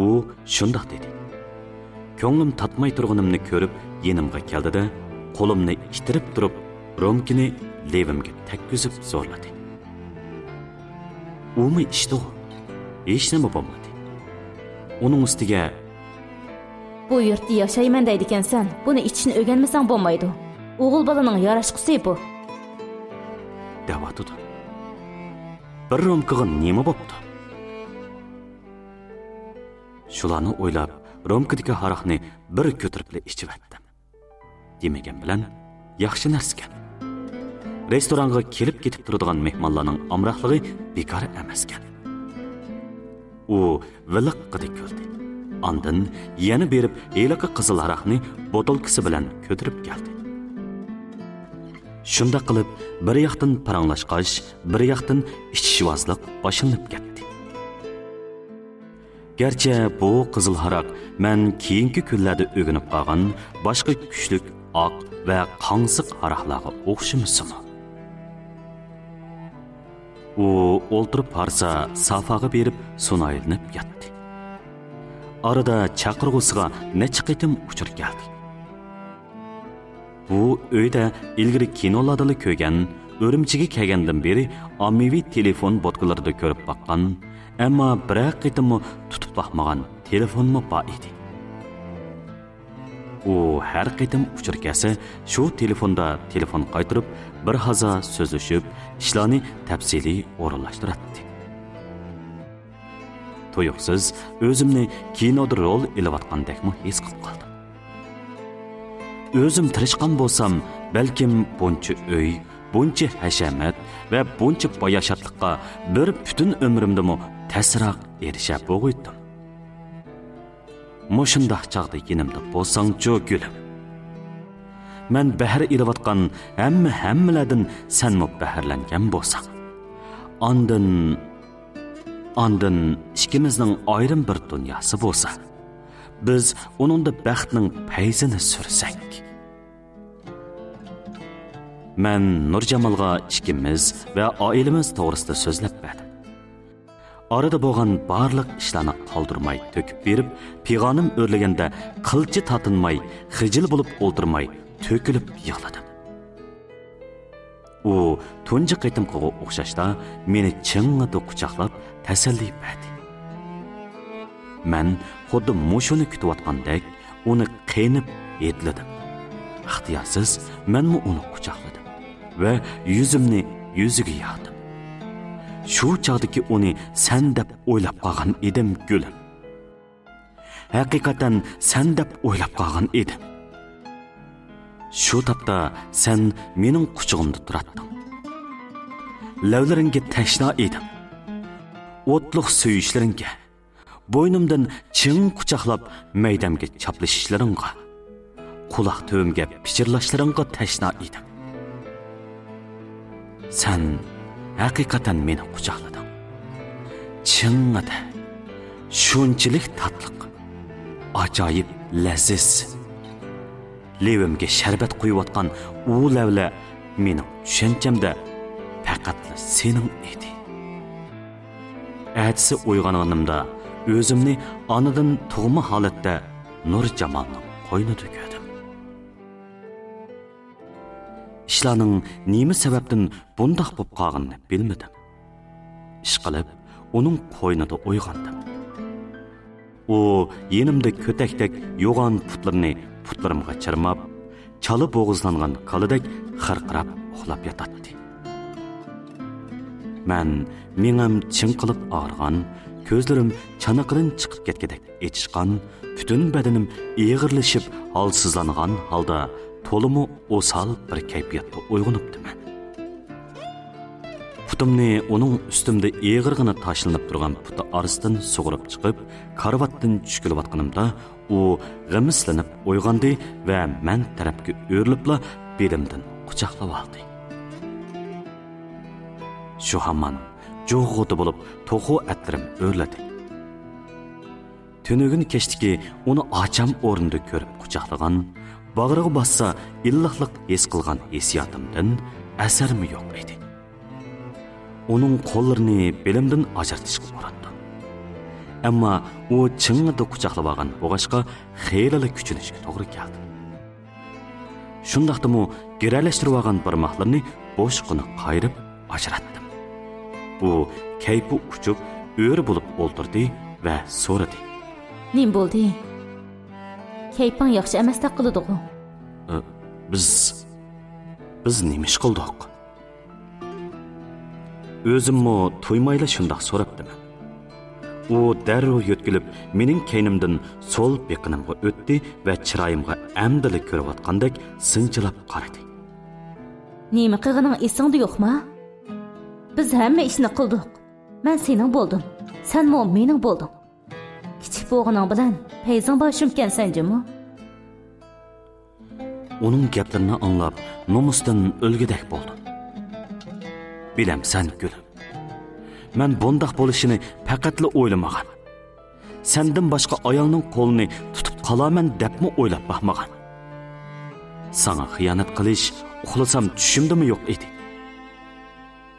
U shundoq dedi. Ko'nglim tatmay turganimni ko'rib, yenimga keldi-da, qo'limni itirib turib, romkini levimga takkizib zo'rladi. Umi ishdi. Hech nima bo'lmadi. Uning ustiga bu yurtda yaşayman deydi ekansan, buni ichishni o'rganmasang bo'lmaydi. O'g'il balaning yarashqisi bu. Davatudu. Bir romkaga nima bo'pti? Shularni o'ylab, romkadagi haraqni bir ko'tirib ichib etdim. Demagan bilan yaxshi narsakan. Restoranga kelib ketib turadigan mehmonlarning amroqligi bekor emaskan. U viliqqidek ko'rdi. Ondan yana berib, elaka qizil haraqni botolkasi bilan ko'tirib keldi. Shunda qilib, bir yoqdan paranglashqash, bir yoqdan ichishvozlik boshlanib ketdi. Gerçi bu qızıl haraq mən keyinki kunlarda ögünüb qalğan başqa küçlük aq və qansiq haraqlarga oxşamısımı? O o'ltirib qarsa safaga berib sunaylanib yatdi. Arada chaqirg'usiga necha qitim uchur keldi. Bu uyda ilgari kinolarda ko'rgan, Urumchiga kelgandan beri ommaviy telefon botkalarida ko'rib baqqan, ammo bir qitim tutib baxmagan telefonmi bor edi. U har qitim uchur kelsa, shu telefonda telefon qaytirib, bir haza so'zlashib, ishlarni tafsiliy o'rinlashtiradi. To'yuqsiz o'zimni kinoda rol ilayotgandekmi his qilib qoldim. O'zim tirishqan bo'lsam, balkim buncha uy, buncha hashamat va buncha boyashatlikqa bir butun umrimdami ta'siraq erisha bo'lg'aydim. Moshundaq chaqda yenimda bo'lsangchu gulim. Men bahar ilayotgan hammalardan senmi baharlangan bo'lsang, Ondan ikkimizning ayrim bir dunyosi bo'lsa, biz uningda baxtning payzini sursak. Men Nurjamolga ikkimiz va oilamiz to'g'risida so'zlab berdim. Arada bo'lgan barliq ishlarni qoldirmay to'kib berib, pig'onim o'rlaganda qilchi tatinmay, xijil bo'lib o'ltirmay, to'kilib yig'ladim. U tunji qitimqiga o'xshashda meni ching'ida quchoqlab tasalli berdi. Men xuddi mushuni kutayotgandek uni qiynib yetladim. Ixtiyorsiz menmi uni quchoqladim va yuzimni yuziga yog'dim. Shu chaqdagi uni sen deb o'ylab qolgan edim gulim. Haqiqatan sen deb o'ylab qolgan edim. Shu tapda sen mening quchog'imda turatding. Lavlaringga tashna edim. O'tliq suyishlaringga, bo'ynimdan ching quchoqlab maydamga chaplashishlaringga, quloq tuvimga pichirlashlaringga tashna edim. Sen haqiqatan meni quchoqlading. Ching'ida shunchalik tatliq, ajoyib laziz. Levimga sharbat quyayotgan u lavla mening tushanchamda faqat sening edi. Әтісі ойғанғанымda өзімni anadan tug'ma holatda Nurjamolning qo'ynida ko'rdim. Ishlarning nima sababdan bundaq bo'lib qolganini bilmadim. Ishqilib, uning qo'ynida uyg'ondim. U yenimda ko'takdek yo'g'on putlarimga chirmab, chala bo'g'izlangan kalidek xirqirab uxlab yotadi. Men mengam chinqilib og'rigan, ko'zlarim chanoqidan chiqib ketgandek echishgan, butun badanim eg'irlashib, holsizlangan holda to'limi o'sal bir kayfiyatda uyg'onibdiman. Putimni uning ustimda eg'irgina tashlanib turgan puti orasidan sug'urib chiqib, karvatdan tushkilayotganimda u g'amislanib uyg'ondi va men tarafga o'rilibla belimdan quchoqlab oldi. Shu hamon jo'g'oti bo'lib to'g'u atlarim o'rladi. Tunugin kechdiki uni ocham o'rnida ko'rib quchoqlagan, bag'riga bassa illiqlik his qilgan hissiyotimdan asarmi yo'q edi. Uning qo'llarini belimdan ajratishga urindim. Ammo u ching'ida quchoqlab olgan bo'g'ashqa xeyli kuchinishga to'g'ri keldi. Shundaqdimi giralashtirib olgan barmoqlarni bo'shqini qayirib ajratdim. Bu kayfi uçup öğre bulup o'ltirdi va so'radi. Nim bo'ldi? Kayping yaxshi emasdek qildi-ku. Biz nima ish qildik? O'zimmi to'ymayla shundoq so'rabdim. U darrov yo'tkilib mening kaynimdan so'l beqinimga o'tdi va chiroyimga amdili ko'rayotgandek sinchilab qaradi. Nima qilganing esingda yo'qmi? Biz hamma ishni qildik. Men sening bo'ldim. Sen mening bo'lding. Kichik bo'g'ining bilan payzing boshimkan sanjimi? Uning gaplarini anglab, nomusdan o'lgidek bo'ldim. Bilamsan gulim. Men bundaq bo'lishini faqatla o'ylamagan. senden başqa ayolning qo'lini tutib qolaman debmi o'ylab baxmagan. Sana xiyonat qilish uxlasam tushimdimi yo'q edi.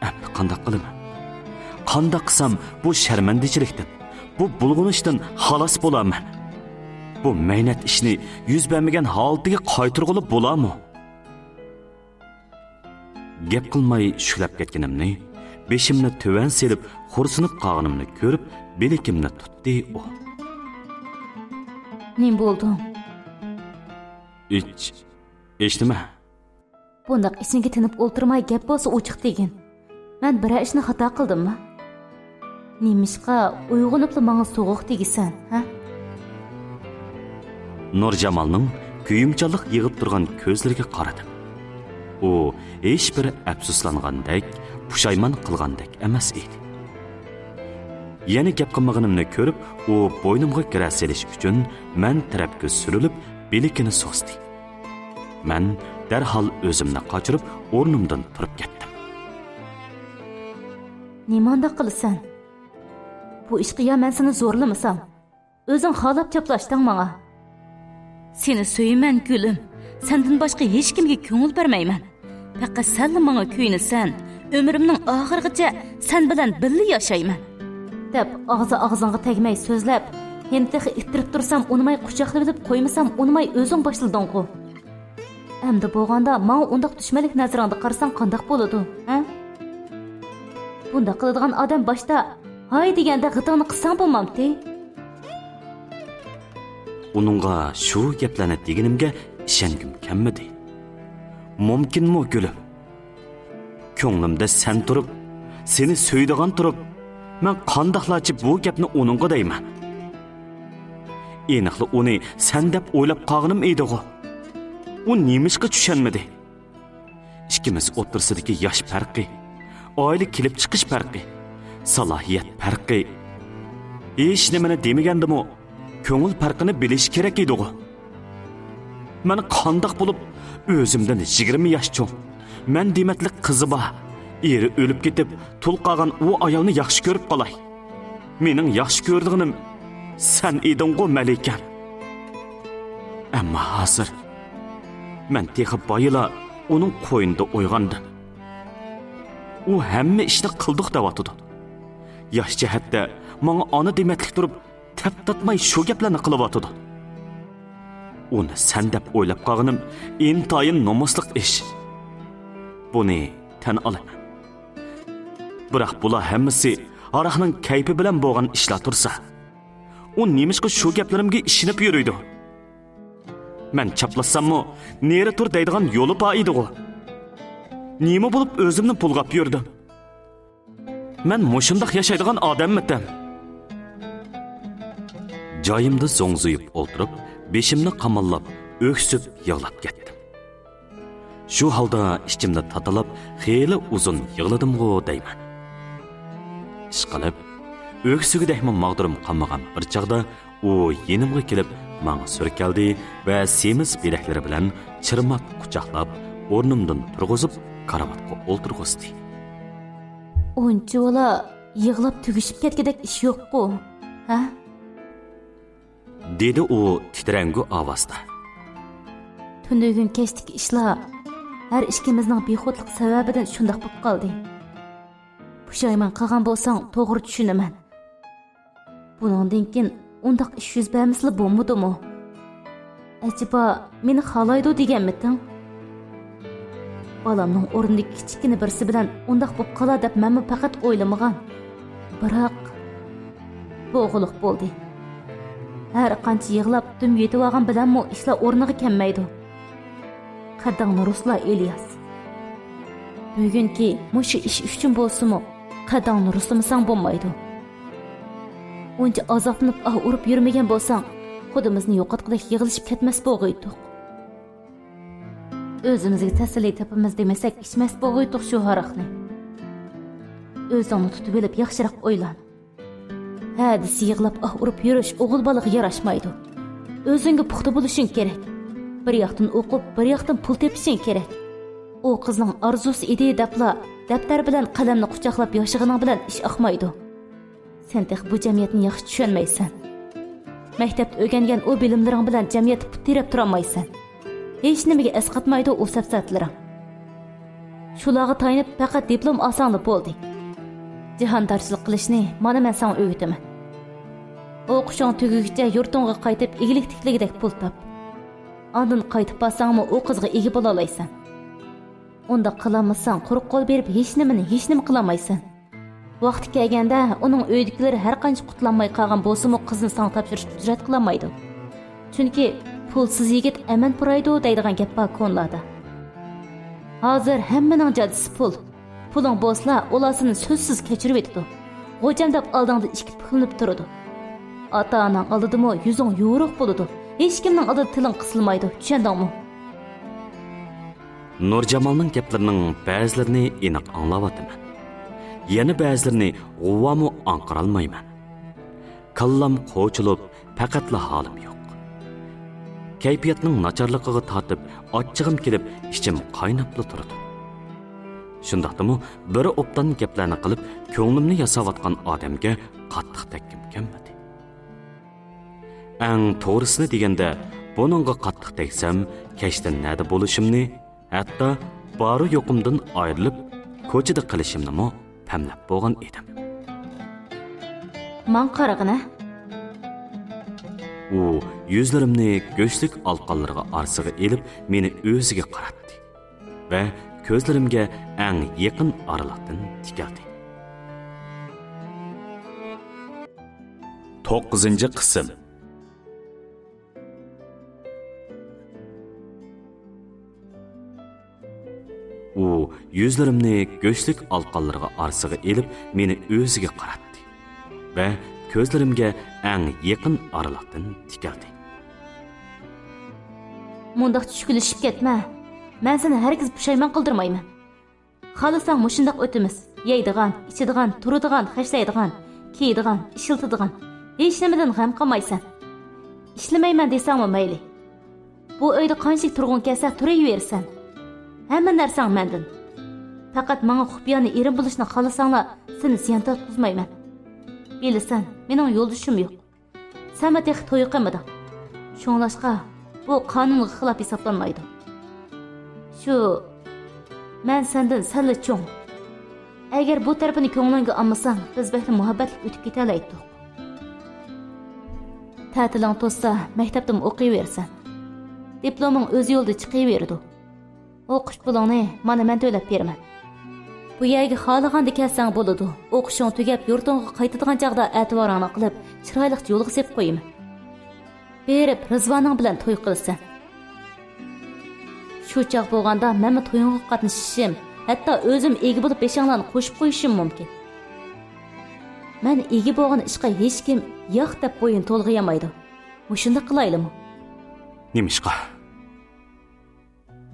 Endi qanday qilaman? Qanday qilsam bu sharmandachilikdan, bu bulg'unishdan xalos bo'laman? Bu mehnat ishni yuz bermagan holatiga qaytarg'ilib bo'larmi? Gap qilmay shuklab ketganimni, beshimni tuvan selib xo'rsinib qolganimni ko'rib, belikimni tutdi u. Nim bo'ldi? Hech nima. Bundaq isinga tinib o'ltirmay gap bo'lsa ochiq degin. Men bir ishni xato qildimmi? Nimishqa uyg'onibla menga so'g'uq tegisan, ha? Nurjamalning kuyimchalik yig'ib turgan ko'zlariga qaradim. U hech bir afsuslangandek, pushaymon qilgandek emas edi. Yana gap qilmaganimni ko'rib, u bo'ynimga kira selish uchun men tarafga surilib, belikini so'zdi. Men darhol o'zimni qochirib, o'rnimdan turib ketdim. Nimanda qilasan? Bu ishga ya men seni zo'rlamasam, o'zing xolab chaplashding menga. Seni söymen gülüm. Senden başka hiç kimge köngül vermeymen. Fakat sen bana kuyunasan, ömrümün ahırgıca sen bilen birli yaşayman. Dep ağzına tegmey sözlep, hem tehi ittirip dursam onumay kucaklayıp edip koymasam onumay özün başladın ku. Hem de boğanda bana ondaq düşmelik nazaranda qarsan qandaq boludu, ha? Bunda qılıdığan adam başta hay degende gıtağını qısan bulmamdi. Onunğa şu gaplarni deganimga ishongim kelmadi. Mumkinmi gülüm? Ko'nglimda sen turib, seni so'ydigan turib, men qandoqlarcha bu gapni onunğa deyman. Aniqli uni sen deb o'ylab qolganim edi-ku. U nemishqa tushunmadi. Ikkimiz o'tirsidagi yosh farqi, oila kelib chiqish farqi, salohiyat farqi. Hech nimani demagandimi? Ko'ngil farqini bilish kerak edi-ku. Men qandoq bo'lib o'zimdan 20 yosh cho'ng, men dematlik qizi bor, eri o'lib ketib, tul qolgan u ayolni yaxshi ko'rib qolay. Mening yaxshi ko'rdig'im sen eding-ku Malikam. Ammo hozir men texi boyila uning qo'yinda o'yg'andim. U hamma ishni qildiq deyotdi. Yosh jihatda menga ona dematlik turib taptatmay shu gaplarni qilyotdi. Uni sen deb o'ylab qolganim intayin nomusliq ish. Buni tan olaman. Biroq bular hammasi Araqning kayfi bilan bo'lgan ishlar tursa, u nemishqa shu gaplarimga ishinib yuriydi. Men chaplasammi, neri tur deydigan yo'li bor edi-ku. Nima bo'lib o'zimni pulg'ab yurdim? Men mushundaq yashaydigan odammidim. Joyimda zo'ngzuyib o'tirib, beshimni qamallab, o'ksib yig'lab ketdim. Shu holda ichimda tatalab, xeyli uzun yig'ladim-ku deyman. Ishqilib, o'ksugidekmi mag'durim qolmagan bir chaqda u yenimga kelib, menga surkaldi va semiz bilaklari bilan chirmat quchoqlab, o'rnimdan turg'izib, karavatga o'ltirg'izdi. Uncha yig'lab tugishib ketgidek ish yo'q-ku, ha? Dedi u titrangu ovozda. Tundugun kechdik ishlar har ikkimizning bexudlik sababidan shundoq bo'lib qoldi. Pushaymon qilgan bo'lsang, to'g'ri tushunaman. Buningdan keyin undaq ish yuz bermasli bo'lmadimi? Acaba meni xohlaydi deganmidan? Balamning o'rnida kichkina birisi bilan undaq bo'lib qolar deb men faqat o'ylamagan. Biroq bo'g'iliq bo'ldi. Her qancha yig'lab tum yetib olgan bilanmi ishlar o'rniga kelmaydi. Qadangni Rusla Ilyas. Bugunki mushu ish uchun bo'lsa-mu, qadangni ruslamasang bo'lmaydi. Uncha azoblanib urib yurmagan bo'lsang, xudimizni yo'qotqidek yig'ilishib ketmas bo'g'iydiq. O'zimizga tasalli topamiz demasak, ichmas bo'g'iydiq shu haraqni. O'zingni tutib olib yaxshiroq o'ylan. Hadisi yig'lab urib yurish o'g'il bolaga yarashmaydi. O'zingga puxta bo'lishing kerak. Bir yoqdan o'qib, bir yoqdan pul tepishing kerak. O qizning arzusi edi debla, daftar bilan qalamni quchoqlab yoshig'ining bilan ish oqmaydi. Sen tex bu jamiyatni yaxshi tushunmaysan. Maktabda o'rgangan o bilimlaring bilan jamiyatda put terib tura olmaysan. Hech nimaga asqatmaydi o safsatlaring. Shularga tayinib faqat diplom olsang bo'ldi. Jahondorchilik qilishni mana men senga o'rgataman. O'qishing tugaguncha yurtingga qaytib egilik tikligidek pul top. Ondan qaytib bo'lsangmi o qizga ega bo'la olaysan. Unda qilolmasang quruq qo'l berib hech nima qila olmaysan. Vaqti kelganda uning uydagilar har qancha qutlanmay qolgan bo'lsa-mu qizni sang topshirish jur'at qila olmaydi. Chunki pulsiz yigit aman puraydi deydigan gap bor ko'nlarda. Hozir hammaning jadisi pul. Puling bo'lsa, ulasini so'zsiz kechirib etdi. G'o'jam deb oldingda ikki pullanib turadi. Ota-onang oldidimi yuzing yo'ruq bo'ladi. Hech kimning oldida tiling qisilmaydi. Tushundingmi? Nurjamolning gaplarining ba'zilarini aniq anglayapman. Yana ba'zilarini g'uvvamu anqirolmayman. Kallam qo'chilib, faqatla holim yo'q. Kayfiyatning nacharligiga tortib, ochchig'im kelib, ichim qaynab turadi. Shundaqdimi, bir obdan gaplarni qilib, ko'nglimni yasayotgan odamga qattiq takkim kelmadi. Eng to'g'risini deganda, buningga qattiq tegsam, kechdan nada bo'lishimni, hatto bari yo'qimdan ayrilib, ko'chada qilishimni pamlab bo'lgan edim. Men qarag'ina. U yuzlarimni go'shlik alqonlariga arsiga elib, meni o'ziga qaratdi va ko'zlarimga eng yaqin oraliqdan tikildi. 9-qism. U yuzlarimni go'shlik alqonlariga arsiga elib, meni o'ziga qaratdi va ko'zlarimga eng yaqin oraliqdan tikildi. Mundaq tushkulishib ketma. Men seni hargiz pushaymon qildirmayman. Xohlasang mushundaq o'timiz. Yeydigan, ichadigan, turadigan, xashlaydigan, kiydigan, ishiltadigan. Hech nimadan g'am qilmaysan. Ishlamayman desangmi mayli. Bu uyda qanchalik turg'un kelsa turaversan. Hamma narsang mendan. Faqat menga xufiyani erim bo'lishni xohlasanglar, seni ziyon tortqizmayman. Bilasan, mening yo'ldoshim yo'q. Sen mate to'y qilmading. Shunglashqa, bu qonunga xilof hisoblanmaydi. Shu, men sendan salla cho'ng. Agar bu tarafini ko'nglingga olmasang, biz behli muhabbatli o'tib ketalaydik. Ta'tiling to'ssa, maktabda o'qiyversan. Diploming o'z yo'lida chiqaveradi. O'qish pulingni mana men to'lab beraman. Bu yerga xohlaganda kelsang bo'ladi. O'qishing tugab, yurtingga qaytadigan chaqda e'tiboringni qilib, chiroyli yo'lga sepib qo'yaman. Berib, Rizvoning bilan to'y qilsan. Shu chaq bo'lganda men to'yingga qatnashishim, hatto o'zim ega bo'lib beshinglarni qo'shib qo'yishim mumkin. Men ega bo'lgan ishqa hech kim yo'q deb bo'yin to'lg'ayamaydi. Mushunda qilaylikmi? Nimishqa?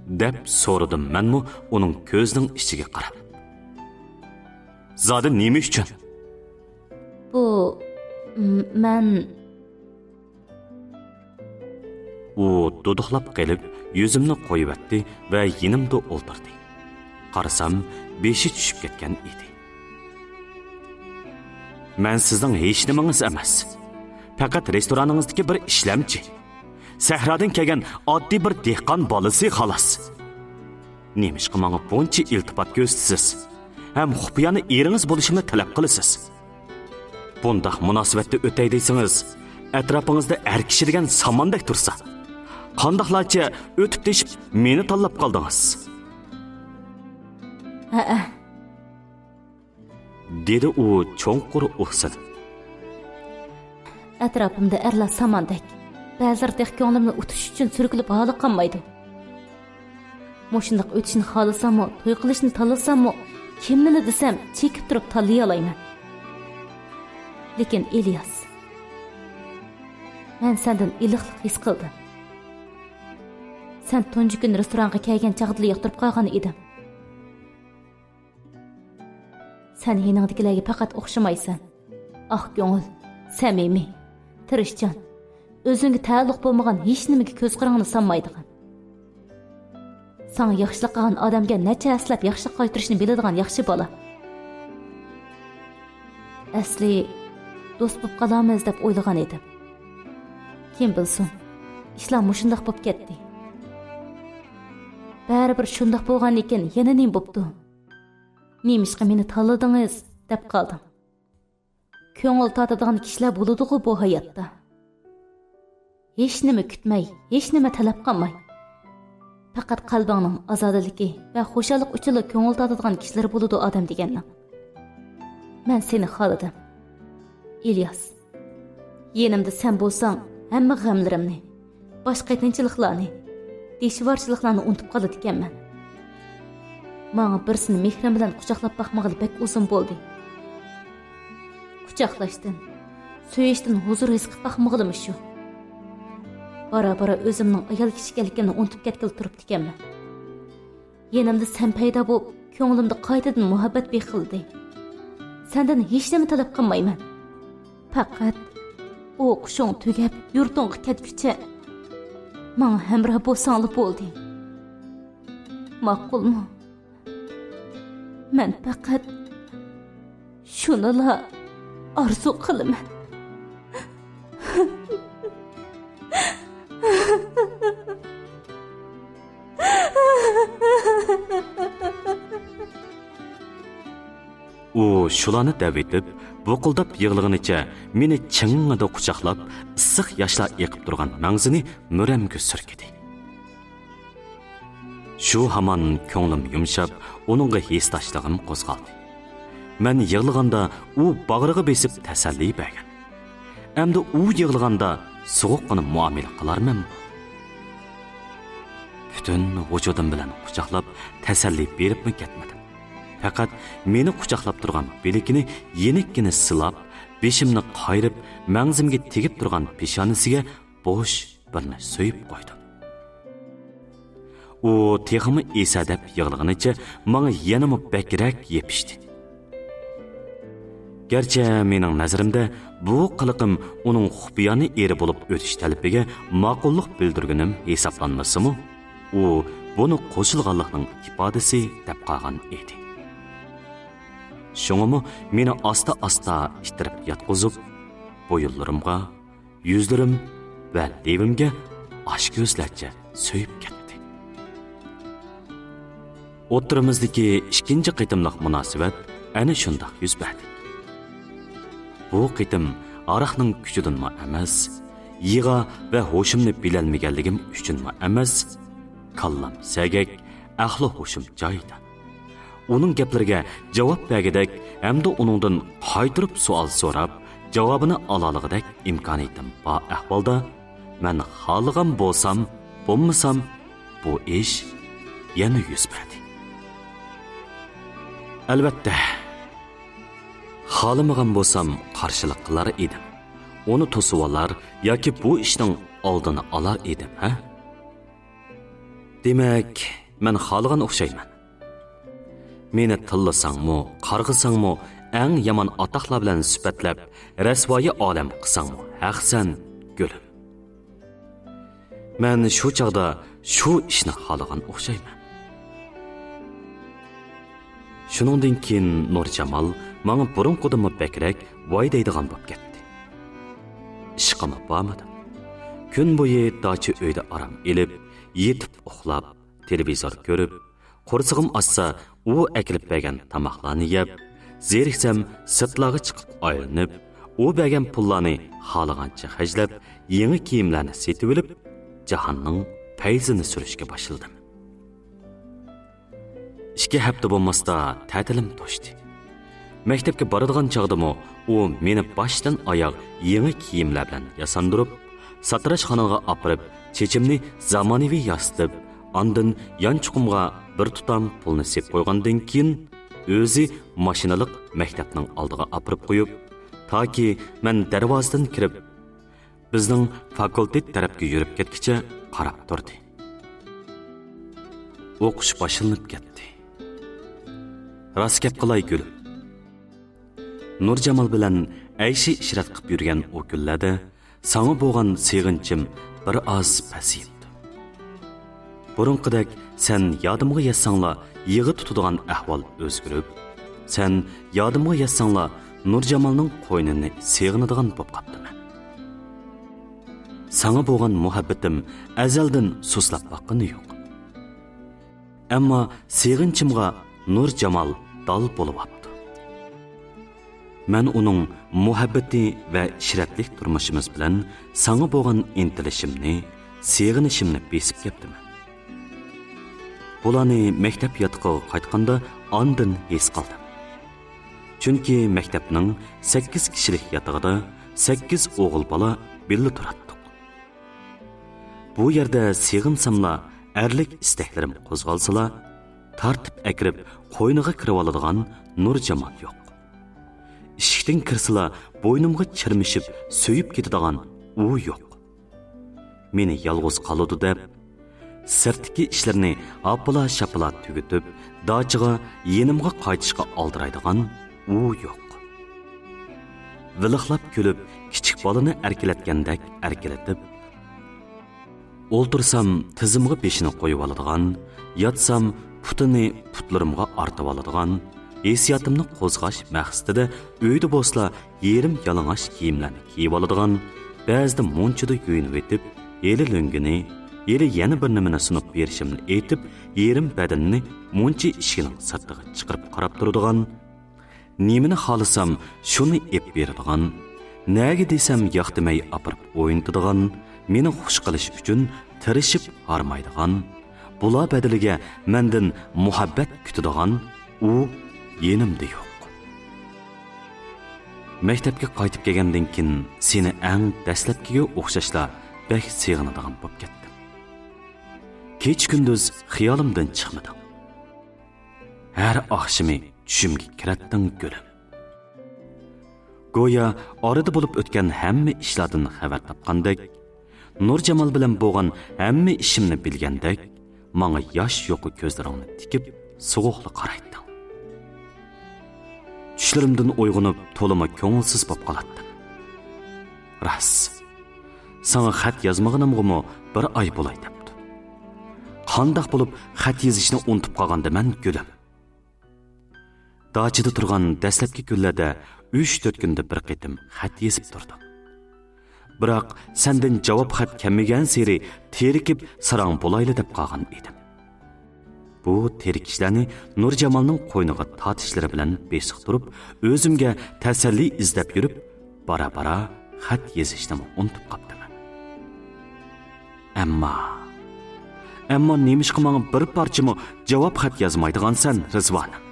deb so'radim menmi uning ko'zining ichiga qarab. Zodi nima uchun? Bu men u duduqlab qelib yuzimni qo'yibdi va yinimda o'ltirdi. Qarasam, beshi tushib ketgan edi. Men sizning hech nimangiz emas. Faqat restoraningizdagi bir ishlamchi. Sahradan kelgan oddiy bir dehqon bolasi xolos. Nemishqa menga buncha iltifot ko'rsatasiz? Ham xufiyani eringiz bo'lishimni talab qilasiz. Bundaq munosabatda o'tay deysiz, atrofingizda har kishi degan samandek tursa, qandoqlarcha o'tib teshib meni tanlab qoldingiz? Ha. Dedi u cho'nqur o'xsadi. Atrofimda erlar samandek. Ba'zida ko'nglimni o'tish uchun surkilib holi qolmaydi. Mo'shundoq o'tishni xohlasammi, to'y qilishni tanlasammi, kimni desam, chekib turib tanlay olayman. Lekin Ilyas, men sendan iliqlik his qildim. Sen tunji kun restoranga kelgan chaqda yoqtirib qolgan edim. Sen yeningdagilarga faqat o'xshamaysan. Ko'ngil, samimiy, tirishchan, o'zingga taalluq bo'lmagan hech nimaga ko'z qarangni solmaydigan. Sana yaxshilik qilgan odamga necha aslab yaxshilik qaytarishni biladigan yaxshi bola. Asli do'st bo'lib qolamiz deb o'ylagan edim. Kim bilsin, ishlar mushundoq bo'lib ketdi. Baribir shundoq bo'lgan ekan, yana nima bo'pti? Nemishqa meni tanladingiz deb qoldim. Ko'ngil totadigan kishilar bo'ladi-ku bu hayotda. Hech nima kutmay, hech nima talab qilmay. Faqat qalbingning ozodaligi va xushallik uchun ko'ngil totadigan kishilar bo'ladi odam deganlar. Men seni xohladim. İlyas. Yenimda sen bo'lsang, hamma g'amlarimni, boshqa qiyinchiliklarni, deshvorchiliklarni unutib qoladi ekanman. Menga birsini mehrim bilan quchoqlab boqmag'ili bek uzun bo'ldi. Quchoqlashdan, so'yishdan huzur his qilib boqmag'ilimi shu. Bara-bara o'zimning ayol kishi ekanligimni unutib ketgil turibdi ekanman. Yenimda sen paydo bo'lib, ko'nglimda qaytadan muhabbat beqildi. Sendan hech nima talab qilmayman. Faqat o'qishing tugab, yurtingga ketguncha menga hamroh bo'lsanglar bo'ldi. Ma'qulmi? Men faqat shunila orzu qilaman. U shularni davitib, bo'qildab yig'lig'inicha meni chingida quchoqlab, issiq yoshlar eqib turgan mangzini muramga surkidi. Shu hamon ko'nglim yumshab, uningga hesdashligim qo'zg'aldi. Men yig'lig'anda u bag'riga besib tasalli bergan. Endi u yig'lig'anda sovuqqina muomala qilarman. Butun vujudim bilan quchoqlab tasalli beribmi ketmadim. Faqat meni quchoqlab turgan belikini yenikkina silab, beshimni qayrib, mangzimga tegib turgan peshonasiga bo'sh birni so'yib qo'ydi. U texmi esadab yig'lig'inicha menga yanama bakrak yepishdi. Gerçi mening nazarimda bu qiliqim uning xufiyani eri bo'lib o'tish talabiga ma'qullik bildirganim hisoblanmasimi, u buni qo'shilganlikning ifodasi deb qolgan edi. Şoňamy meni asta-asta itirip yatqızıp, boyunlarımga, yüzlerim ve levimge aşk gözlerce söyüp ketdi. Oturumuzdaki ikinci qitimlik münasibet ana şundaq yüz berdi. Bu qitim araqning kuchidanmi emas, yig'a ve hoşumni bilelmegenligim üçünmi emas, kallam sagak, ahli hoşum joyida. Onun gaplariga javob bergidek, hamda uningdan qaytirib savol so'rab, javobini olaligidek imkoniyatim bor ahvolda, men xohlagan bo'lsam, bo'lmasam, bu ish yana yuz berdi. Albatta, xohlamagan bo'lsam qarshilik qilar edim. Uni to'sib olar yoki bu ishning oldini olar edim, ha? Demak, men xohlagan o'xshayman. Meni tillasangmi, qarg'isangmi, eng yomon atoqlar bilan sifatlab, rasvoyi olam qilsangmi, haqsan, gulim. Men shu chaqda shu ishni xohlagan o'xshayman. Shuningdan keyin Nurjamol menga burunqudimmi bakrak voy deydigan bo'lib ketdi. Ishqimi bormadi. Kun bo'yi dachi uyda aram elib, yetib uxlab, televizor ko'rib, qo'rsig'im ochsa, u akilib bergan tamoqlarni yeb, zeriksam sirtlarga chiqib aylanib, u bergan pullarni xohlagancha xajlab, yangi kiyimlarni setib olib, jahonning fayzini surishga boshladim. 2 hafta bo'lmasda ta'tilim to'shdi. Maktabga boradigan chog'dimi, u meni boshdan oyoq yangi kiyimlar bilan yasandirib, satrashxonaga opirib, chechimni zamonaviy yastib, ondan yanchuqimga bir tutam pulni sep qo'ygandan keyin o'zi mashinalik maktabning oldiga opirib qo'yib, toki men darvozadan kirib, bizning fakultet tarafga yurib ketgicha qarab turdi. O'qish boshlanib ketdi. Rost gap qilay gulim. Nurjamol bilan ayshi ishrat qilib yurgan o kunlarda sana bo'lgan seg'inchim bir oz pasayibdi. Burunqidek sen yodimga yazsanglar yig'i tutadigan ahvol o'zgarib, sen yodimga yazsanglar Nurjamolning qo'ynini seg'inadigan bo'lib qoldim. Sana bo'lgan muhabbatim azaldan suslab baqqani yo'q. Ammo sevginchimga Nur Jamol dal bo'lib apti. Men uning muhabbati va shiratlik turmushimiz bilan sana bo'lgan intilishimni, sevginishimni besib ketdim. Bularni maktab yotiqiga qaytganda ondan his qildim. Chunki maktabning 8 kishilik yotig'ida 8 o'g'il bola birga turadi. Bu yerda sevginsamla erlik istaklarim qo'zg'alsala, tartib akirib qo'yniga kirib oladigan Nur Jamol yo'q. Ishikdan kirsila bo'ynimga chirmishib so'yib ketadigan u yo'q. Meni yolg'iz qoladi deb sirtdagi ishlarni apala-shapala tugitib, dachiga yenimga qaytishga oldiraydigan u yo'q. Viliqlab kulib, kichik bolani erkilatgandek erkilatib, o'ltirsam tizimga beshini qo'yib oladigan, yotsam putini putlarimga artib oladigan, hisiyatimni qo'zg'ash maqsadida uyda bo'lsa yerim yalang'och kiyimlarni kiyib oladigan, ba'zida munchida yuyinib etib, eli lo'ngini, eli yana bir nimani sunib berishimni aytib, yerim badanini muncha ishining sirtiga chiqarib qarab turadigan, nimani xohlasam shuni ep beradigan, nega desam yoqtimay apirib o'yintadigan, meni xush qilish uchun tirishib harmaydigan, bular badaliga mendan muhabbat kutadigan u yenimda yo'q. Maktabga qaytib kelgandan keyin seni eng dastlabkiga o'xshashla bek sevginadigan bo'lib ketdim. Kech kunduz xiyolimdan chiqmadim. Har oqshimi tushimga kiratding gulim. Go'yo orada bo'lib o'tgan hamma ishlardan xabar topgandek, Nur Jamol bilan bo'lgan hamma ishimni bilgandek, menga yosh yo'qi ko'zlaringni tikib, sovuqli qarayding. Tushlarimdan uyg'onib, to'lima ko'ngilsiz bo'lib qolatdim. Ras, sana xat yozmaganimga bir oy bo'lay debdi. Qandoq bo'lib xat yozishni unutib qolganda men gulim. Dachida turgan dastlabki kunlarda 3-4 kunda bir qitim xat yozib turdim. Biroq sendan javob xat kelmagan seri terikib sarang bo'layli deb qolgan edim. Bu terikishlarni Nur Jamolning qo'yniga tortishlari bilan besiq turib, o'zimga tasalli izlab yurib, bara-bara xat yozishni unutib qoldim. Ammo nemishqa menga bir parchami javob xat yozmaydigansan, Rizvonim?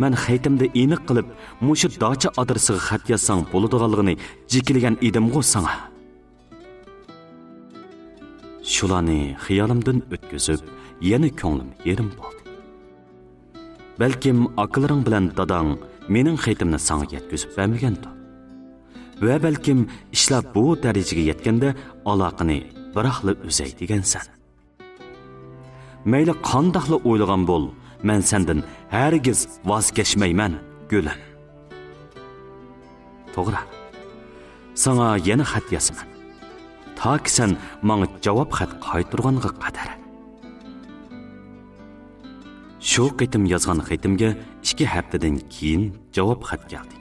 Men xaytimda aniq qilib, mushu dacha adresiga xat yozsang bo'ladiganligini jikilgan edim-ku sana. Shularni xiyolimdan o'tkazib, yana ko'nglim yerim bo'ldi. Balkim akalaring bilan dadang mening xaytimni sana yetkazib bermagandir. Va balkim ishlar bu darajaga yetganda aloqani biroqla uzay degansan. Mayli qandoqla o'ylagan bo'l, men sendan hargiz voz kechmayman, gulim. To'g'ri. Sana yana xat yozaman. Toki sen menga javob xat qaytarganga qadar. Shu qitim yozgan xatimga 2 haftadan keyin javob xat keldi.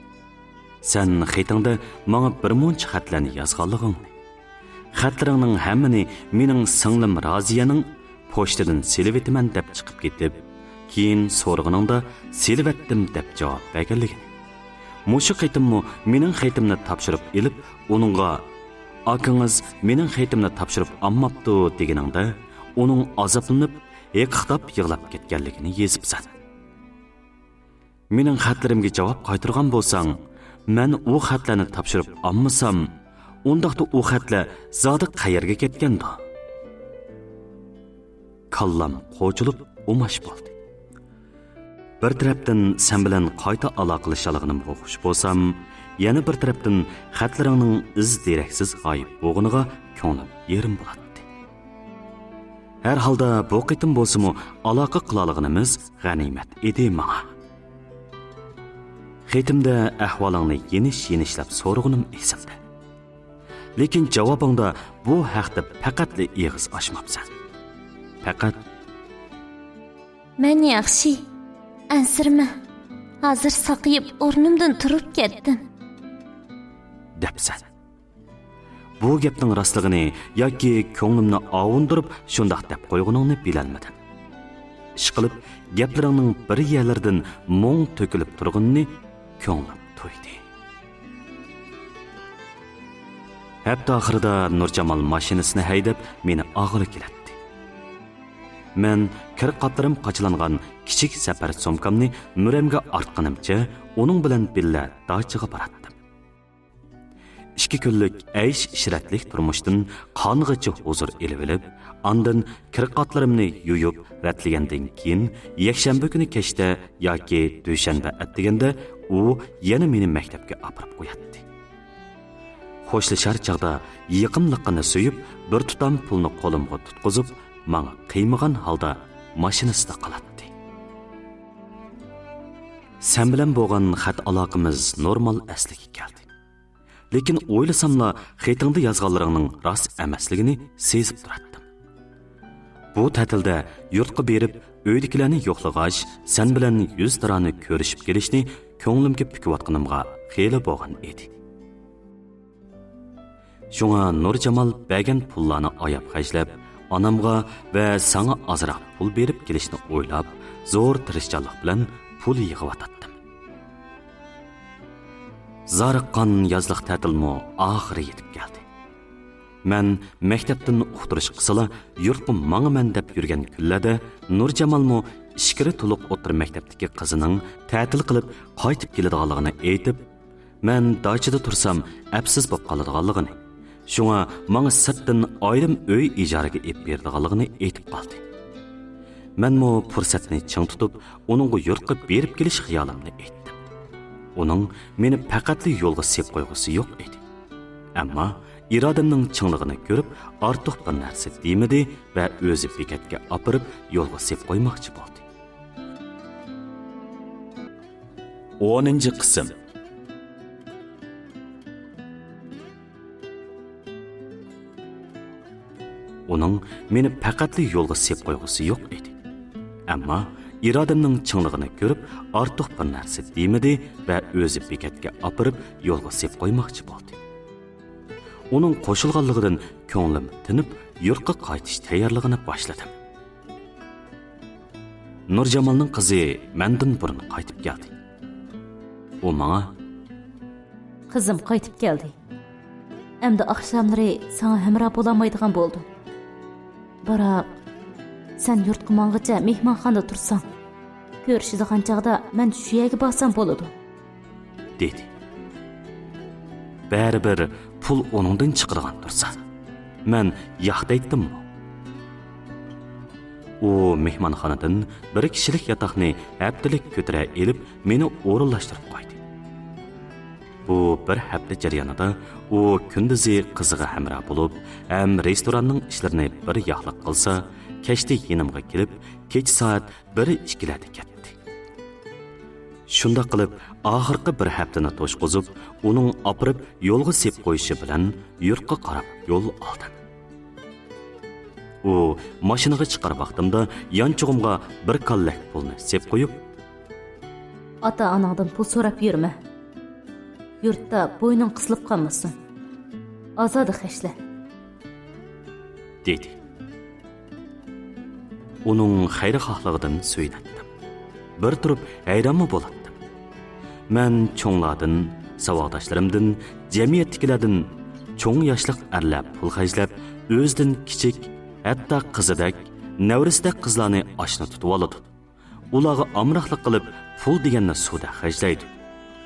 Sen xatingda menga bir muncha xatlarni yozganligingni, xatlaringning hammani mening singlim Roziyaning pochtadan silivetiman deb chiqib ketib, keyin so'rg'iningda silvetdim deb javob berganligini. Mushu qitimmi mening xatimni topshirib elib, uningga akangiz mening xatimni topshirib olmabdi deganingda, uning azoblanib, yiqitib yig'lab ketganligini yezibsan. Mening xatlarimga javob qaytargan bo'lsang, men u xatlarni topshirib olmasam, undaqda u xatlar zodi qayerga ketgandi? Kallam qo'chilib umash bo'ldi. Bir tarafdan sen bilan qayta aloqalashganligim xush bo'lsam, yana bir tarafdan xatlaringning iz deraksiz g'oyib bo'lganiga ko'nglim yerim bo'ladi. Her halda bu qitim bo'lsa-mu aloqa qilaligimiz g'animat edi menga. Xatimda ahvolingni yenishlab so'rg'inim esimda. Lekin javobingda bu haqda faqatli eg'iz ochmabsan. Faqat men yaxshi, ansirma. Hozir saqiyib o'rnimdan turib ketdim. Debsan. bu gapning rostligini yoki ko'nglimni ovundirib shundoq deb qo'yguningni bilolmadim. Ishqilib gaplaringning bir yerlardan mo'ng to'kilib turganini ko'nglim to'ydi. Hafta oxirida Nurjamol mashinasini haydab meni og'iri kelatdi. Men kirqatlarim qochilangan kichik safar sumkamni muramga ortqanimcha uning bilan billa dachiga boratdim. 2 kunlik aysh ishratlik turmushdan qong'ichi huzur elib, ondan kirqatlarimni yuyib ratlagandan keyin yakshanba kuni kechda yoki dushanba atdiganda u yana meni maktabga olib qo'yatdi. Xo'shlashar chaqda yiqimliqini suyib, bir tutam pulni qo'limga tutqizib, menga qiymagan holda mashinasida qolatdi. Sen bilan bo'lgan xat aloqamiz normal asliga keldi. Lekin o'ylasamla xatingda yozganlaringning rost emasligini sezib turatdim. Bu ta'tilda yurtga berib, uydagilarni yo'qlag'ach, sen bilan 100 dirani ko'rishib kelishni ko'nglimga pikiyotganimga xeyli bo'lgan edi. Shunga Nurjamol bergan pullarni oyab xajlab, onamga va sana azroq pul berib kelishni o'ylab, zo'r tirishchilik bilan pul yig'ib Zariqqan yazliq ta'tilmi oxiri yetib keldi. Men maktabdan uqtirish qisala yurtga mangaman deb yurgan kunlarda Nurjamolmi ishkiri to'liq o'tir maktabdagi qizining ta'til qilib qaytib keladiganligini aytib, men dachada tursam afsiz bo'lib qoladiganligini, shunga menga sirtdan ayrim uy ijaraga ep beradiganligini aytib qoldi. Menmi fursatni ching tutib, uningga yurtga berib kelish xiyolimni aytdim. Uning meni faqatli yo'lga sep qo'yg'isi yo'q edi. Ammo irodamning chingligini ko'rib, ortiq bir narsa demidi va o'zi bekatga opirib yo'lga sep qo'ymoqchi bo'ldi. 10-qism. Uning meni faqatli yo'lga sep qo'yg'isi yo'q edi. Ammo irodamning chingligini ko'rib, ortiq bir narsa demidi va o'zi bekatga opirib yo'lga sep qo'ymoqchi bo'ldi. Uning qo'shilganligidan ko'nglim tinib, yurtga qaytish tayyorligini boshladim. Nurjamolning qizi mendan burun qaytib keldi. U menga: "Qizim qaytib keldi. Endi oqshomlari sana hamroh bo'lamaydigan bo'ldi. Biroq sen yurtga mang'icha mehmonxonada tursang, ko'rishadigan chaqda men shu yerga borsam bo'ladi," dedi. Baribir pul onundan chiqadigan tursa, men yo'q aytdim. U mehmonxonadan bir kishilik yotoqni haftalik ko'tara elib meni o'rinlashtirib qo'ydi. Bu bir hafta jarayonida u kunduzi qiziga hamroh bo'lib, ham restoranning ishlarini bir yoqliq qilsa, kechda yonimga kelib, kech soat 1-2larda ketdi. Shunda qilib, oxirgi bir haftani to'shqizib, uning opirib yo'lga sep qo'yishi bilan yurtga qarab yo'l oldim. U mashinaga chiqarib vaqtimda yanchug'imga bir kallak pulni sep qo'yib, "Ota-onangdan pul so'rab yurma. Yurtda bo'yning qisilib qolmasin. Ozod xashla," dedi. Uning xayrixohligidan suyunatdim. Bir turib hayronmi bo'latdim. Men cho'nglardan, savodoshlarimdan, jamiyatdagilardan cho'ng yoshliq arlar pul xajlab, o'zidan kichik, hatto qizidak, navrisdak qizlarni oshna tutib oladi. Ularga amroqlik qilib, pul deganni suvda xajlaydi.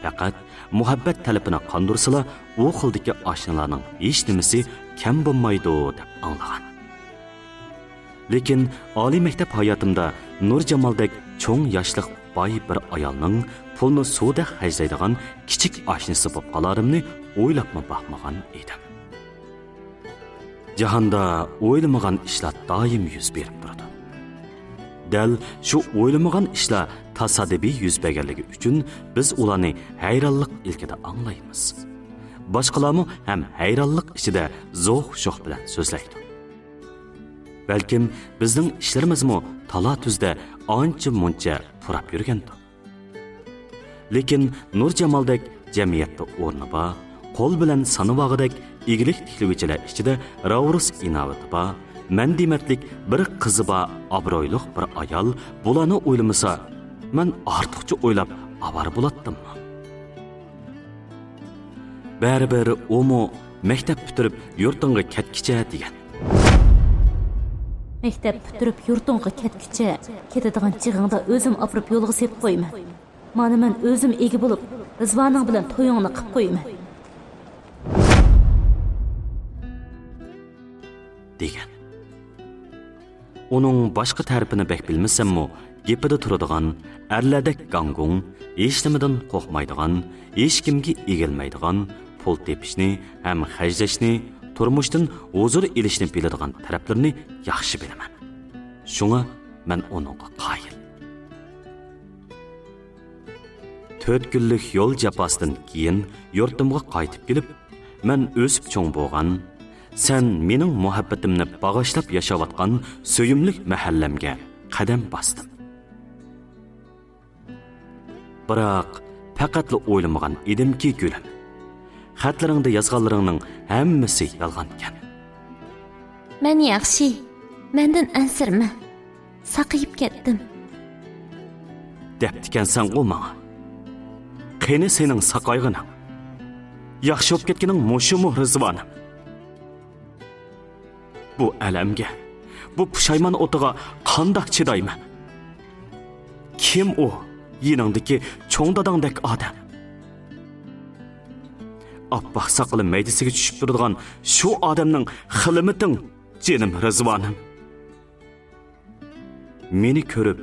Faqat muhabbat talabini qondirsalar, u xildagi oshnalarning hech nimasi kam bo'lmaydi deb anglagan. Lekin oliy maktab hayotimda Nurjamoldek cho'ng yoshliq boy bir ayolning pulni suvda xajlaydigan kichik oshnasi bo'lib qolarimni o'ylabmi baxmagan edim. Jahonda o'ylamagan ishlar doim yuz berib turadi. Dal shu o'ylamagan ishlar tasodifiy yuz berganligi uchun biz ularni hayronlik ilkida anglaymiz. Boshqalarmi ham hayronlik ichida zo'q-sho'x bilan so'zlaydi. Balkim bizning ishlarimizmi tala-tuzda ancha-muncha purab yurgandir. Lekin Nurjamoldek jamiyatda o'rni bor, qo'l bilan sanavog'idek igilik tikligichilar ichida Raurus inovati bor, man dematlik bir qizi bor, obro'yliq bir ayol. Bularni o'ylamasa, men ortiqcha o'ylab avar bo'latdimmi? Baribir o'mo maktab bitirib yurtingga ketkicha degan. Maktab bitirib yurtingga ketkicha, ketadigan chig'ingda o'zim opirib yo'lga sepib qo'yman. Mana men o'zim ega bo'lib, Rizvoning bilan to'yingni qilib qo'yman. degan. Uning boshqa tarafini bek bilmasammi, gapida turadigan, erlardek gangung, hech nimadan qo'rqmaydigan, hech kimga egilmaydigan, pul tepishni ham xarjlashni, turmushdan huzur ilishni biladigan taraflarni yaxshi bilaman. Shunga men uningga qoyil. 4 kunlik yo'l jafosidan keyin yurtimga qaytib kelib, men o'sib cho'ng bo'lgan, sen mening muhabbatimni bag'ishlab yashayotgan so'yimlik mahallamga qadam bosdim. Biroq faqatla o'ylamagan edimki, gulim, xatlaringda yozganlaringning hammasi yolg'on ekan. Men yaxshi, mendan ansirma. Saqayib ketdim. Debdikansan u menga. Qani sening saqayg'ining. Yaxshi bo'lib ketganing mushumu Rizvonim. Bu alamga, bu pushaymon o'tiga qandoq chidayman? Kim u? Yiningdagi cho'ng dadangdek odam. Oppoq soqoli maydasiga tushib turadigan shu odamning xilimiting, jinim Rizvonim. Meni ko'rib,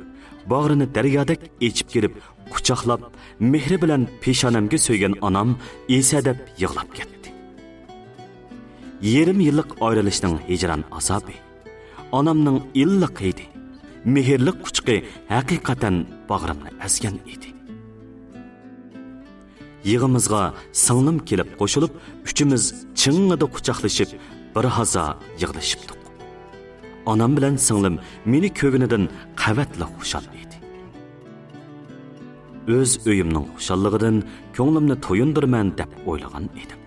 bag'rini daryodek echib kelib, quchoqlab, mehri bilan peshonamga so'ygan onam esadab yig'lab ketdi. Yerim yillik ayrilishning hijron azobi, onamning illiq edi. Mehrli quchqi haqiqatan bag'rimni asgan edi. Yig'imizga singlim kelib qo'shilib, uchimiz ching'ida quchoqlashib, bir hazo yig'lashibdik. Onam bilan singlim meni ko'ginidan qavatli xushal edi. O'z uyimning xushalligidan ko'nglimni to'yindirman deb o'ylagan edim.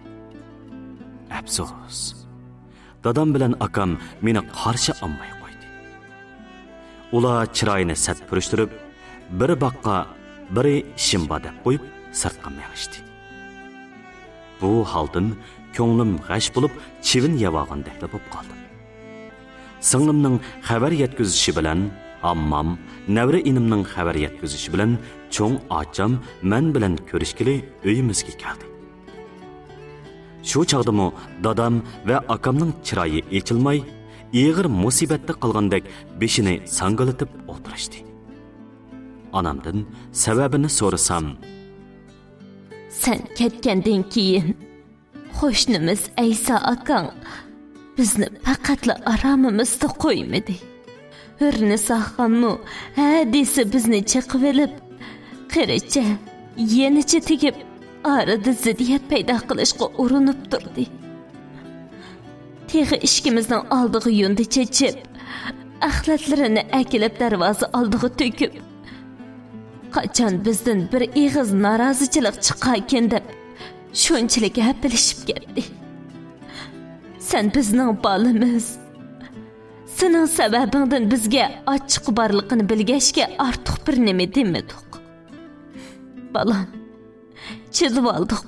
Afsus, dadam bilan akam meni qarshi olmay qo'ydi. Ular chiroyini sat purishtirib, biri boqqa, biri shimba deb qo'yib, sirtqa mengishdi. Bu holdan ko'nglim g'ash bo'lib, chivin yavog'indek bo'lib qoldim. Singlimning xabar yetkazishi bilan, ammam, navra inimning xabar yetkazishi bilan cho'ng ocham men bilan ko'rishkili uyimizga keldi. Shu chaqdimi dadam va akamning chiroyi echilmay, ig'ir musibatda qolgandek beshini sangalatib o'tirishdi. Onamdan sababini so'rasam, sen ketgandan keyin qo'shnimiz Aysa akang bizni faqatla aromimizda qo'ymadi. Hurni sahqanmu hadisi bizni chiqib olib, qiricha, yenicha tegib, arada ziddiyat paydo qilishga urinib turdi. Teg'i ishkimizning oldiga yundi chechib, axlatlarini akilib darvoza oldiga to'kib, qachon bizdan bir ig'iz norozichilik chiqqan deb shunchalik gapilishib ketdi. Sen bizning bolamiz. Sening sababingdan bizga ochiq borliqini bilgashga ortiq bir nima demadik. Balam, chidib oldik.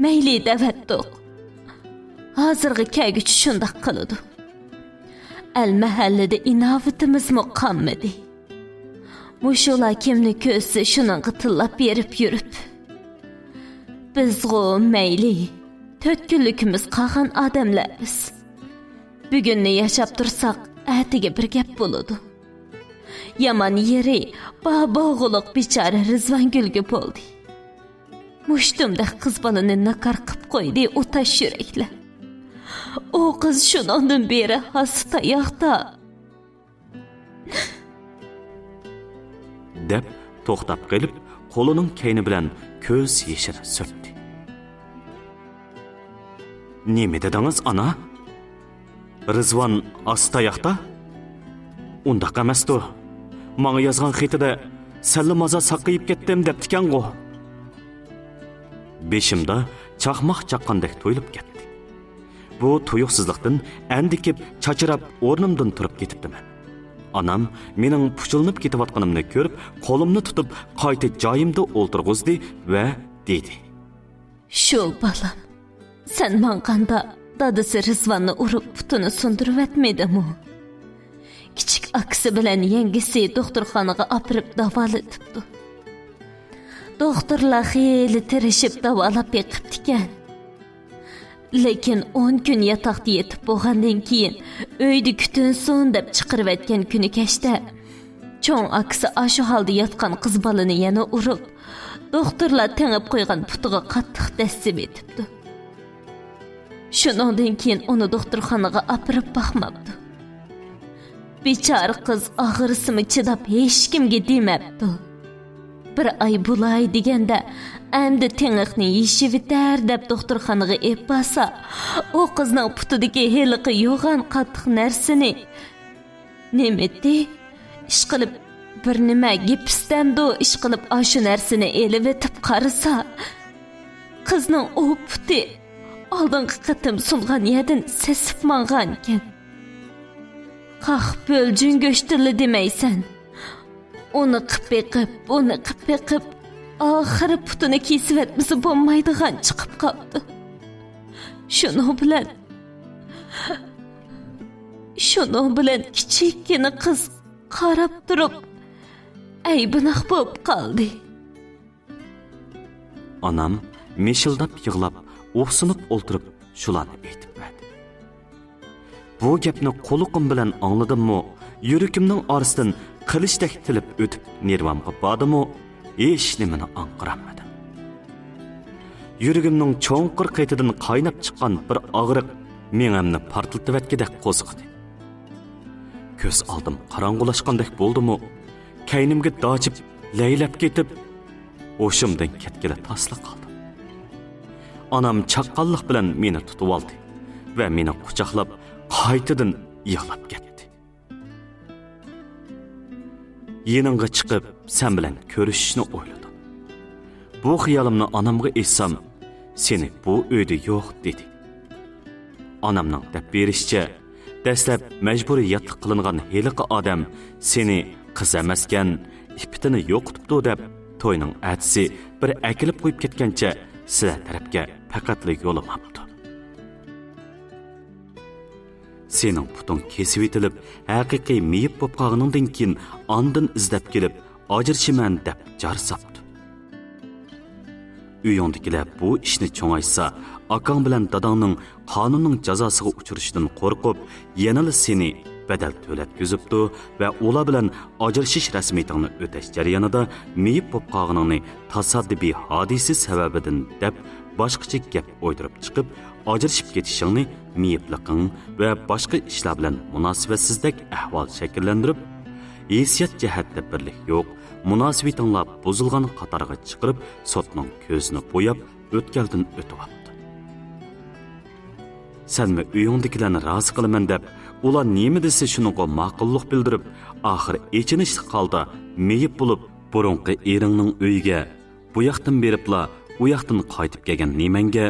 Mayli davatdik. Hozirgi kagich shunday qiladi. Al mahallada inovatimiz muqammadi. Mushular kimni ko'rsa shuningga tillab berib yurib. Bizg'o mayli 4 kunlikimiz qolgan odamlarmiz. Bugunni yashab tursak, ertaga bir gap bo'ladi. Yaman yeri bog'liq bechora Rizvongulga bo'ldi. Mushtumda qiz bolani nakar qilib qo'ydi u tash yuraklar. O qiz shundan beri hasta yoqda. deb to'xtab qolib, qo'lining kayni bilan ko'z yeshini surtdi. Nima dedingiz, ana? Rizvon asta yoqda? Undaq emasdi. Menga yozgan xatida sallamaza saqayib ketdim debdikan-ku. Beshimda chaqmoq chaqqandek to'yilib ketdi. bu tuyuqsizlikdan andikib chachirab o'rnimdan turib ketibdiman. Anam mening puchilib ketayotganimni ko'rib, qo'limni tutib qayta joyimda o'ltirg'izdi va dedi: "Shu balam, sen manqanda dadasi Rizvanni urib putini sundirib etmedimi? Kichik aksi bilan yengisi doktorxonaga opirib davolatibdi. Doktorlar xeyli tirishib davolab yiqibdikan. Lekin 10 kun yataqda yetib bo'lgandan keyin uyda kutinsin deb chiqirib etgan kuni kechda cho'ng aksi ashu holda yotgan qiz balani yana urib, doktorlar tengib qo'ygan putiga qattiq dasib etibdi. Shundan keyin uni doktorxonaga opirib baxmabdi. Bechora qiz og'risimi chidab hech kimga demabdi. Bir ay bulay deganda endi tengiqni yeyishib bitar deb doktorxonaga epasa, o qizning putidagi heliqi yo'g'an qattiq narsani nemeti ish qilib bir nima gipstamdo ish qilib ashu narsani elib etib qarasa, qizning o puti oldingi qatim sungan yerdan sesib mangan ekan. Qaq bo'ljun go'shtili demaysan. Onu qıp-qıp, ahırı putunu kesib etmesi bo'lmaydigan chiqib qoldi. Şunu bilen kichikkina qiz qarab turib, aybinoq bo'lib qoldi. Anam meshildab yig'lab, o'xsinib o'ltirib, shularni aytib berdi. Bu gapni qo'liqim bilan angladimmi, yuragimning orasidan qilishdek tilib o'tib nervamga bordimu, hech nimani anqiramadim. Yuragimning cho'nqir qaytadan qaynab chiqqan bir og'riq menimni portlatib etgandek qo'zg'adi. Ko'z oldim qorong'ulashgandek bo'ldimu, kaynimga dojib laylab ketib, o'shimdan ketgila tasli qoldim. Anam chaqqonlik bilan meni tutib oldi va meni quchoqlab qaytadan yig'lab ketdi. Yeningga chiqib, sen bilan ko'rishishni o'yladim. Bu xiyolimni onamga aytsam, seni bu uyda yo'q dedi. Onamning deb berishicha, dastlab majburiy yotib qilingan heliqi odam seni qiz emaskan, ipitini yo'qotibdi deb to'yning atisi bir akilib qo'yib ketgancha sizlar tarafga faqatli yo'lamabdi. Sening putung kesib etilib, haqiqiy meyib bo'lib qolganingdan keyin ondan izlab kelib, ajrashiman deb jar sapdi. Uyingdagilar bu ishni cho'ngaysa, akang bilan dadangning qonunning jazosiga uchrashidan qo'rqib, yanada seni badal to'latkizibdi va ular bilan ajrashish rasmiyatingni o'tash jarayonida meyib bo'lib qolganingni tasoddifiy hodisa sababidan deb boshqacha gap o'ydirib chiqib, ajrashib ketishingni meyibliqing va boshqa ishlar bilan munosabatsizlik ahvol shakllantirib, hissiyot jihatda birlik yo'q, munosabatinglar buzilgan qatorga chiqarib, sotning ko'zini bo'yab, o'tkaldan o'tyapti. Senmi uyingdagilarni rozi qilaman deb, ular nima desa shuningga ma'qullik bildirib, oxir echinishli holda meyib bo'lib, burunqi eringning uyiga bu yoqdan beribla, u yoqdan qaytib kelgan nemanga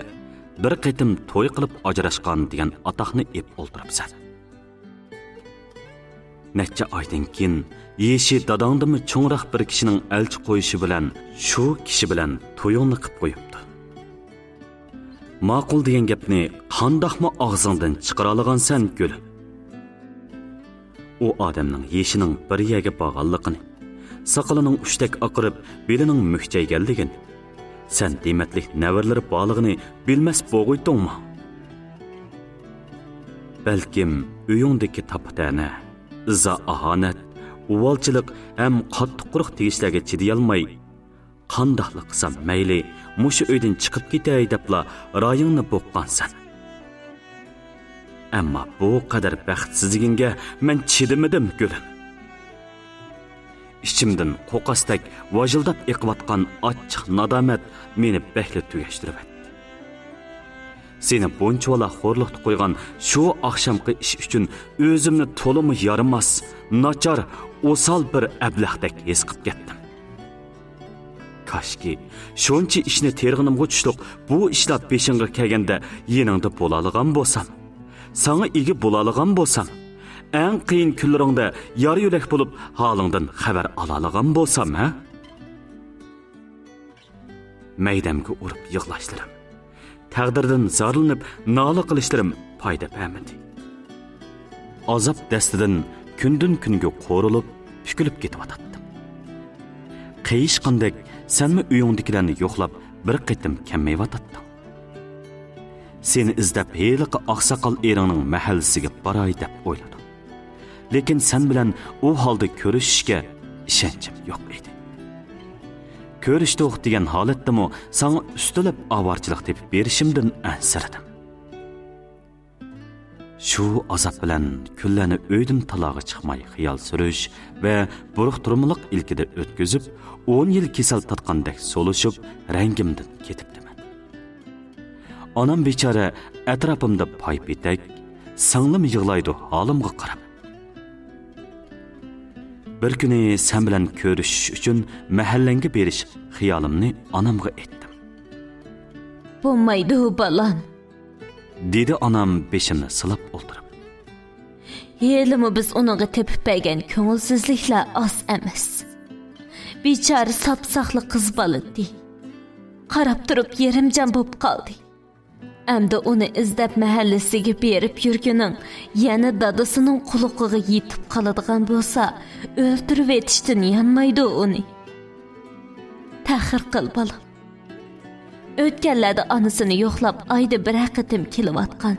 bir qitim to'y qilib ajrashgan degan atoqni ep o'ltiribsan. Necha oydan keyin yeshi dadangdimi cho'ngroq bir kishining elchi qo'yishi bilan shu kishi bilan to'yingni qilib qo'yibdi. Ma'qul degan gapni qandoqmi og'zingdan chiqara olgansan gul. U odamning yeshining bir yerga bog'anligini, soqolining uchdak oqirib, belining muhchayganligini, sen dematlik navarlari borlig'ini bilmas bo'g'uydingmi? Balkim uyingdagi tapatana, iza ahonat, uvalchilik ham qattiq quruq tegishlarga chidayolmay, qandoqlik qilsam mayli, mushu uydan chiqib ketay debla rayingni bo'qqansan. Ammo bu qadar baxtsizligingga men chidamadim gulim. İçimden qo'qasdak vajildab eqiyotgan ochiq nadomat meni bahli tugashtirib etdi. Seni bunchalar xo'rliqda qo'ygan shu oqshomqi ish uchun o'zimni to'limi yaramas, nachar, o'sal bir ablaqdak his qilib ketdim. Kaşki, şonchi ishni terg'inimga tushliq, bu ishlar beshingga kelganda yeningda bo'ladigan bo'lsam, sana ega bo'ladigan bo'lsam, eng qiyin kunlaringda yar yurak bo'lib, holingdan xabar oladigan bo'lsam, ha? Maydamga urib yig'lashlarim, taqdirdan zarlanib nola qilishlarim foyda bermadi. Azob dastidan kundan kunga qo'rilib, pukilib ketyotdim. Qiyishqandek senmi uyingdagilarni yo'qlab bir qitim kelmayotding. Seni izlab heliqi oqsoqol eringning mahallasiga boray deb o'yladim. Lekin sen bilan u holda ko'rishishga ishonchim yo'q edi. Ko'rishdik degan holatdami sana ustilab avorchilik tepib berishimdan ansiradim. Shu azob bilan kunlarni uydan talog'i chiqmay xiyol surish va buruq turmuliq ilkida o'tkazib, 10 yil kasal tatqandek solishib, rangimdan ketibdiman. Onam bechora atrofimda paypitak, singlim yig'laydi holimga qarab. Bir kuni sen bilan ko'rishish uchun mahallanga berish xiyolimni onamga aytdim. Bo'lmaydi balam, dedi onam beshimni silab o'ltirib. Yelimi biz onunğa tepib bergen ko'ngilsizliklar az emas. Bechora sapsaqlı qiz balidi. Qarab turib yerimjan bo'lib qoldi. Endi uni izlab mahallasiga berib yurganing, yana dadasining quluqiga yetib qoladigan bo'lsa, o'ltirib etishdan yanmaydi uni. Taxir qil balam. O'tganlarda onasini yo'qlab oyda bir qitim kelayotgan.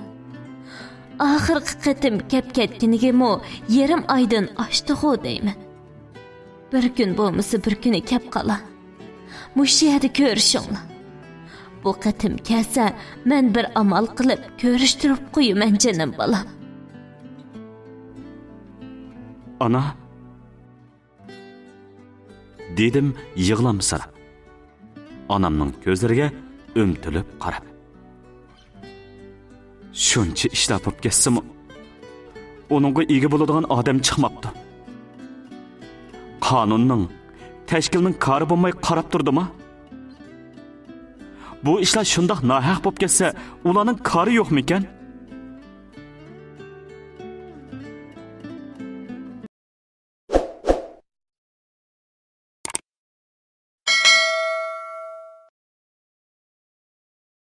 Oxirgi qitim kep ketganigimi yerim oydan oshdi-ku deyman. Bir kun bo'lmasa bir kuni kep qola. Mush yerda ko'rishinglar. Bu qitim kelsa, men bir amal qilib ko'rishtirib qo'yaman jinim balam. Ana, dedim yig'lamsirab. Onamning ko'zlariga o'mtilib qarab. Shuncha ishlab bo'lib ketsimi, onunga ega bo'ladigan odam chiqmabdi. Qonunning, tashkilning qari bo'lmay qarab turdimi? Bu ishlar shundoq nohaq bo'lib ketsa, ularning qari yo'qmi ekan?